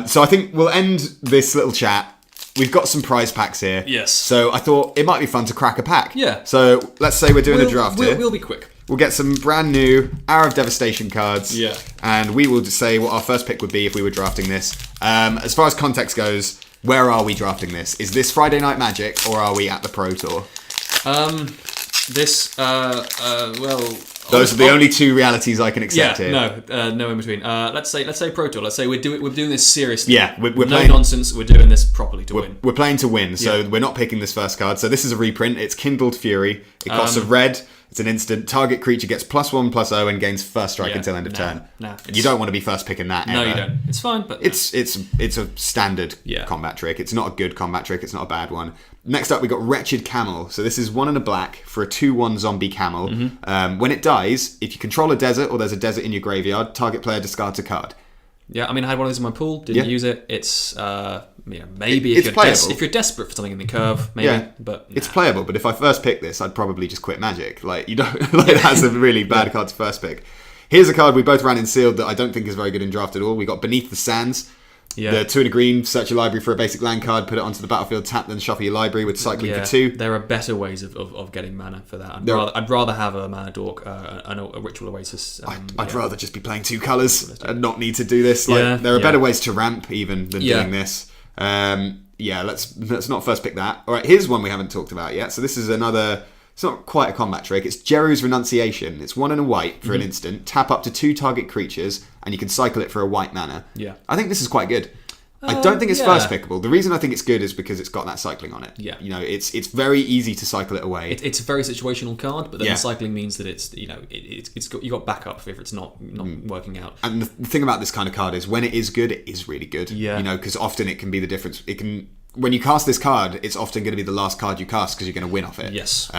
So I think we'll end this little chat. We've got some prize packs here. Yes. So I thought it might be fun to crack a pack. Yeah. So let's say we're doing a draft here. We'll be quick. We'll get some brand new Hour of Devastation cards. Yeah. And we will just say what our first pick would be if we were drafting this. As far as context goes, where are we drafting this? Is this Friday Night Magic or are we at the Pro Tour? Those are the only two realities I can accept here. No in between. Let's say Pro Tour. Let's say we're doing this seriously. Yeah, we're no playing, nonsense. We're doing this properly to win. We're playing to win, so we're not picking this first card. So this is a reprint. It's Kindled Fury. It costs a red. It's an instant. Target creature gets +1/+0 and gains first strike until end of turn. You don't want to be first picking that. No, ever. you don't. It's fine, but it's a standard combat trick. It's not a good combat trick. It's not a bad one. Next up, we got Wretched Camel. So this is 1 and a black for a 2/1 zombie camel. When it dies, if you control a desert or there's a desert in your graveyard, target player discards a card. Yeah, I mean, I had one of these in my pool. Didn't use it. It's maybe it's if you're desperate for something in the curve, maybe. But it's playable. But if I first pick this, I'd probably just quit Magic. That's a really bad card to first pick. Here's a card we both ran in sealed that I don't think is very good in draft at all. We got Beneath the Sands. Yeah. The 2 and a green, search your library for a basic land card, put it onto the battlefield, tap, then shuffle your library with cycling for 2. There are better ways of getting mana for that. I'd rather have a mana dork and a ritual oasis. I'd rather just be playing 2 colours and not need to do this. There are better ways to ramp even than doing this. Let's not first pick that. All right, here's one we haven't talked about yet. So this is another. It's not quite a combat trick. It's Jeru's Renunciation. It's 1 and a white for an instant. Tap up to 2 target creatures, and you can cycle it for a white mana. Yeah. I think this is quite good. I don't think it's first pickable. The reason I think it's good is because it's got that cycling on it. Yeah. It's very easy to cycle it away. It's a very situational card, but then the cycling means that it's you got backup if it's not working out. And the thing about this kind of card is when it is good, it is really good. Yeah. Because often it can be the difference. When you cast this card, it's often going to be the last card you cast because you're going to win off it. Yes.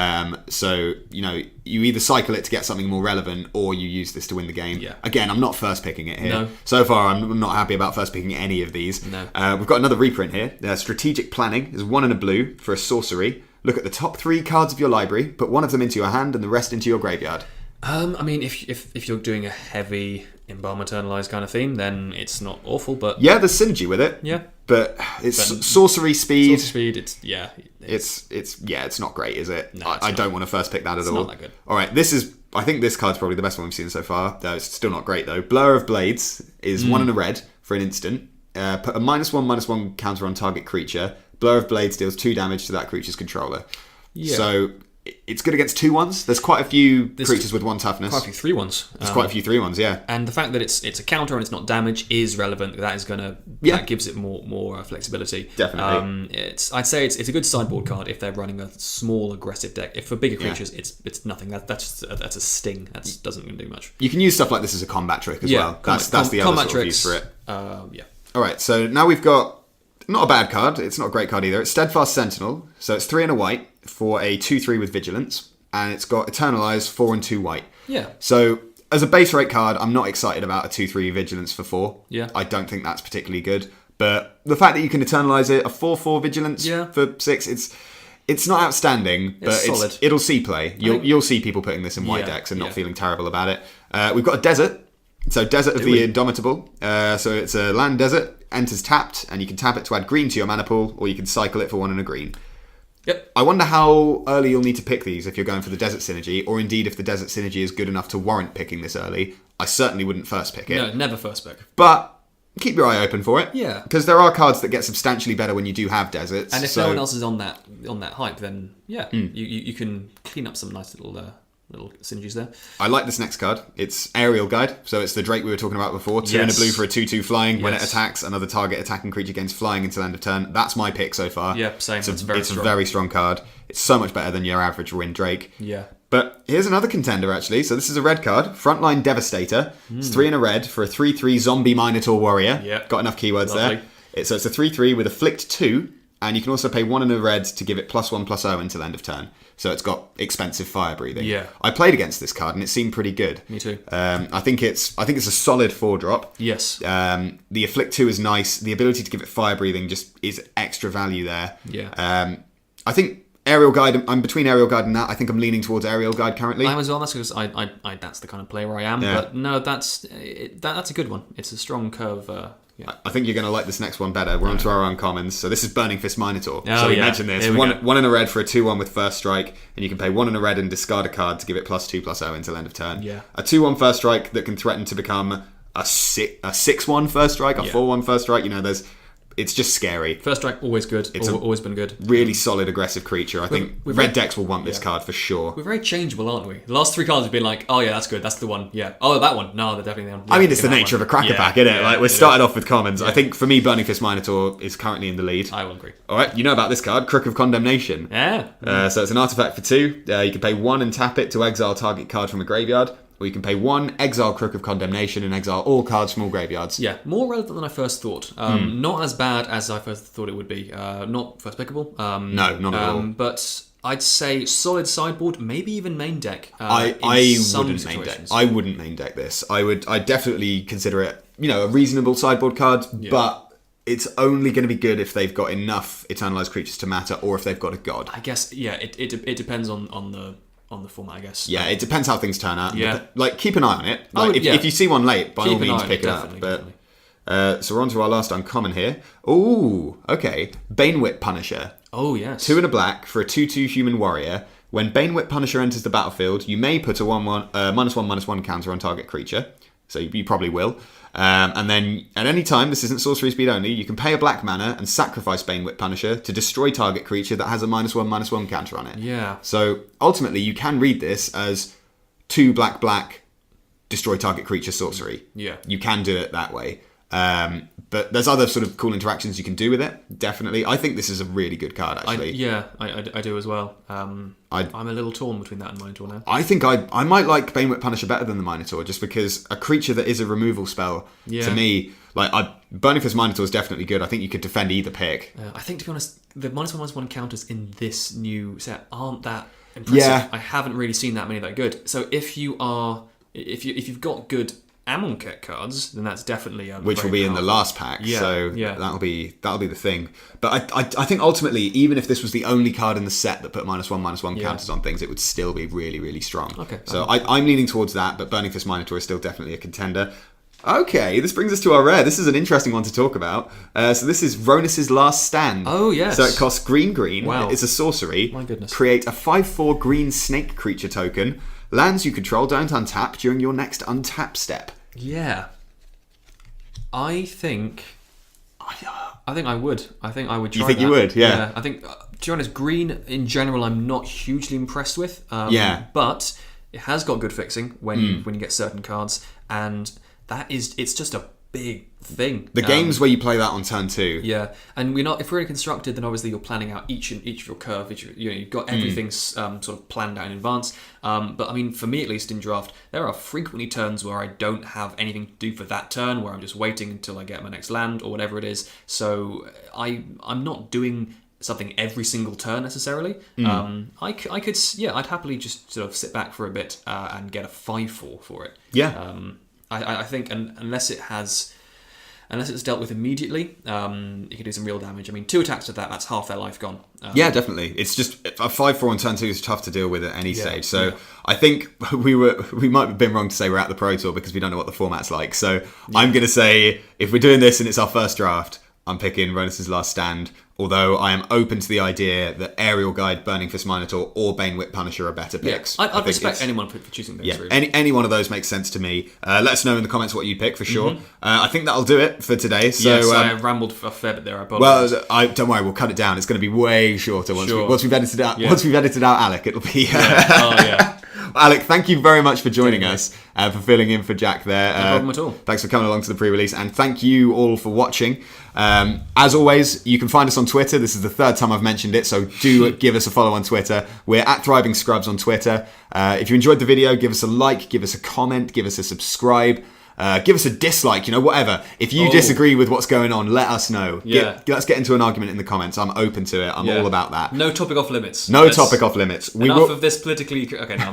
So, you either cycle it to get something more relevant or you use this to win the game. Yeah. Again, I'm not first picking it here. No. So far, I'm not happy about first picking any of these. No. We've got another reprint here. Strategic Planning is 1 and a blue for a sorcery. Look at the top 3 cards of your library, put one of them into your hand and the rest into your graveyard. I mean, if you're doing a heavy Embalm Eternalize kind of theme, then it's not awful, but... Yeah, there's synergy with it. Yeah. But it's sorcery speed. It's not great, is it? No, I don't want to first pick that at all. It's not that good. All right, I think this card's probably the best one we've seen so far. It's still not great though. Blower of Blades is 1 and a red for an instant. Put a -1/-1 counter on target creature. Blower of Blades deals 2 damage to that creature's controller. Yeah. So it's good against 2/1s. There's quite a few creatures with 1 toughness. Quite a few 3/1s. There's quite a few 3/1s, yeah. And the fact that it's a counter and it's not damage is relevant. That is gonna that gives it more flexibility. Definitely. I'd say it's a good sideboard card if they're running a small aggressive deck. If for bigger creatures, it's nothing. That's a sting. That doesn't do much. You can use stuff like this as a combat trick as well. That's the other sort of use for it. Yeah. All right, so now we've got not a bad card. It's not a great card either. It's Steadfast Sentinel. So it's 3 and a white for a 2/3 with Vigilance. And it's got Eternalize 4 and 2 white. Yeah. So as a base rate card, I'm not excited about a 2/3 Vigilance for 4. Yeah. I don't think that's particularly good. But the fact that you can Eternalize it, a 4/4 Vigilance for 6, it's not outstanding, but solid. it'll see play. You'll see people putting this in white decks and not feeling terrible about it. We've got a Desert. So Desert of the Indomitable. So it's a land desert, enters tapped, and you can tap it to add green to your mana pool, or you can cycle it for 1 and a green. Yep. I wonder how early you'll need to pick these if you're going for the Desert Synergy, or indeed if the Desert Synergy is good enough to warrant picking this early. I certainly wouldn't first pick it. No, never first pick. But keep your eye open for it. Yeah. Because there are cards that get substantially better when you do have deserts. And if no one else is on that hype, then you can clean up some nice little synergies there. I like this next card. It's Aerial Guide. So it's the Drake we were talking about before. 2 and a blue for a 2/2 flying. When it attacks, another target attacking creature gains flying until end of turn. That's my pick so far. Yep, same. It's a very strong card. It's so much better than your average win Drake. Yeah. But here's another contender, actually. So this is a red card. Frontline Devastator. It's 3 and a red for a 3/3 Zombie Minotaur Warrior. Yep. Got enough keywords Lovely. there. So it's a 3/3 with Afflict 2. And you can also pay 1 and a red to give it +1/+0 until end of turn. So it's got expensive fire breathing. Yeah. I played against this card and it seemed pretty good. Me too. I think it's a solid 4-drop. Yes. The Afflict 2 is nice. The ability to give it fire breathing just is extra value there. Yeah. I think Aerial Guide, I'm between Aerial Guide and that. I think I'm leaning towards Aerial Guide currently. I am as well. That's because I that's the kind of player I am. Yeah. But no, that's a good one. It's a strong curve. I think you're going to like this next one better. We're on to our uncommons. So this is Burning Fist Minotaur. Oh, so we mentioned this. We one in a red for a 2/1 with first strike, and you can pay 1 in a red and discard a card to give it +2/+0 until end of turn. Yeah. A 2/1 first strike that can threaten to become a 6/1 first strike, a 4/1 first strike. It's just scary. First strike, always good. It's always been good. Really solid, aggressive creature. I think red decks will want this card for sure. We're very changeable, aren't we? The last 3 cards have been like, oh yeah, that's good. That's the one. Yeah. Oh, that one. No, they're definitely the one. I mean, it's the nature of a cracker pack, isn't it? Like we started off with commons. I think for me, Burning Fist Minotaur is currently in the lead. I will agree. All right, you know about this card, Crook of Condemnation. Yeah. So it's an artifact for 2. You can pay 1 and tap it to exile target card from a graveyard. Or you can pay 1, exile Crook of Condemnation, and exile all cards from all graveyards. Yeah, more relevant than I first thought. Not as bad as I first thought it would be. Not first pickable. No, not at all. But I'd say solid sideboard, maybe even main deck. I wouldn't main deck. I wouldn't main deck this. I'd definitely consider it, a reasonable sideboard card, but it's only going to be good if they've got enough Eternalized creatures to matter, or if they've got a god. I guess, it depends on the format, I guess. Yeah, it depends how things turn out. Yeah. Like, keep an eye on it. If you see one late, by all means pick it up. But so we're on to our last uncommon here. Ooh, okay. Banewhip Punisher. Oh, yes. 2 and a black for a 2/2 human warrior. When Banewhip Punisher enters the battlefield, you may put a -1/-1 counter on target creature. So you probably will. And then at any time, this isn't sorcery speed only, you can pay a black mana and sacrifice Banewhip Punisher to destroy target creature that has a -1/-1 counter on it. Yeah. So ultimately, you can read this as 2 black, destroy target creature sorcery. Yeah. You can do it that way. But there's other sort of cool interactions you can do with it. Definitely. I think this is a really good card, actually. I do as well. I'm a little torn between that and Minotaur now. I think I might like Banewhip Punisher better than the Minotaur, just because a creature that is a removal spell, to me, Burning Fist Minotaur is definitely good. I think you could defend either pick. I think, to be honest, the -1/-1 counters in this new set aren't that impressive. Yeah. I haven't really seen that many that good. So if you've got good Amonkhet cards, then that's definitely which will be in the last pack. Yeah, so that'll be the thing. But I think ultimately, even if this was the only card in the set that put -1/-1 counters on things, it would still be really, really strong. Okay. So I'm leaning towards that, but Burning Fist Minotaur is still definitely a contender. Okay, this brings us to our rare. This is an interesting one to talk about. So this is Ronus' Last Stand. Oh, yes. So it costs green. Wow. It's a sorcery. My goodness. Create a 5/4 green snake creature token. Lands you control don't untap during your next untap step. Yeah. I think... I think I would. I think I would try You think that. you would? Yeah. I think, to be honest, green in general I'm not hugely impressed with. Yeah. But it has got good fixing when you get certain cards, and it's just a big thing. The games where you play that on turn 2. Yeah, and if we're in constructed, then obviously you're planning out each of your curve. You've got everything sort of planned out in advance. But I mean, for me at least in draft, there are frequently turns where I don't have anything to do for that turn, where I'm just waiting until I get my next land or whatever it is. So I'm not doing something every single turn necessarily. I'd happily just sort of sit back for a bit and get a 5/4 for it. Yeah. I think unless it's dealt with immediately, you can do some real damage. I mean, 2 attacks to that's half their life gone. Yeah, definitely. It's just a 5/4 on turn 2 is tough to deal with at any stage. So I think we might have been wrong to say we're at the Pro Tour because we don't know what the format's like. So I'm going to say if we're doing this and it's our first draft, I'm picking Ronus' Last Stand. Although I am open to the idea that Aerial Guide, Burning Fist Minotaur, or Banewhip Punisher are better picks. Yeah. I'd respect anyone for choosing those. Yeah, really. any one of those makes sense to me. Let us know in the comments what you pick for sure. I think that'll do it for today. So yes, I rambled a fair bit there. I apologize. Well, don't worry, we'll cut it down. It's going to be way shorter once we've edited out. Yeah. Once we've edited out Alec, it'll be. Oh yeah. Alec, thank you very much for joining us, for filling in for Jack there. No problem at all. Thanks for coming along to the pre-release, and thank you all for watching. As always, you can find us on Twitter. This is the 3rd time I've mentioned it, so do give us a follow on Twitter. We're at Thriving Scrubs on Twitter. If you enjoyed the video, give us a like, give us a comment, give us a subscribe. Give us a dislike, whatever. If you disagree with what's going on, let us know. Yeah. Let's get into an argument in the comments. I'm open to it. I'm all about that. No topic off limits. Topic off limits. Enough of this politically... Okay, no,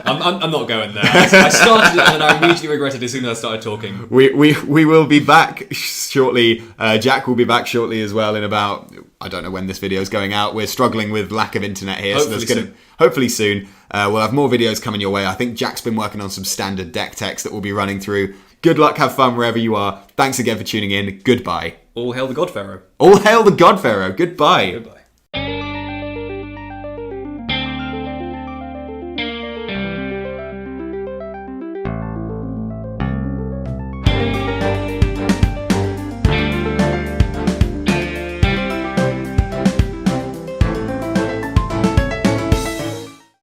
I'm not going there. I started it and I immediately regretted it as soon as I started talking. We will be back shortly. Jack will be back shortly as well in about... I don't know when this video is going out. We're struggling with lack of internet here. Hopefully soon. We'll have more videos coming your way. I think Jack's been working on some standard deck text that we'll be running through. Good luck, have fun wherever you are. Thanks again for tuning in. Goodbye. All hail the God Pharaoh. All hail the God Pharaoh. Goodbye.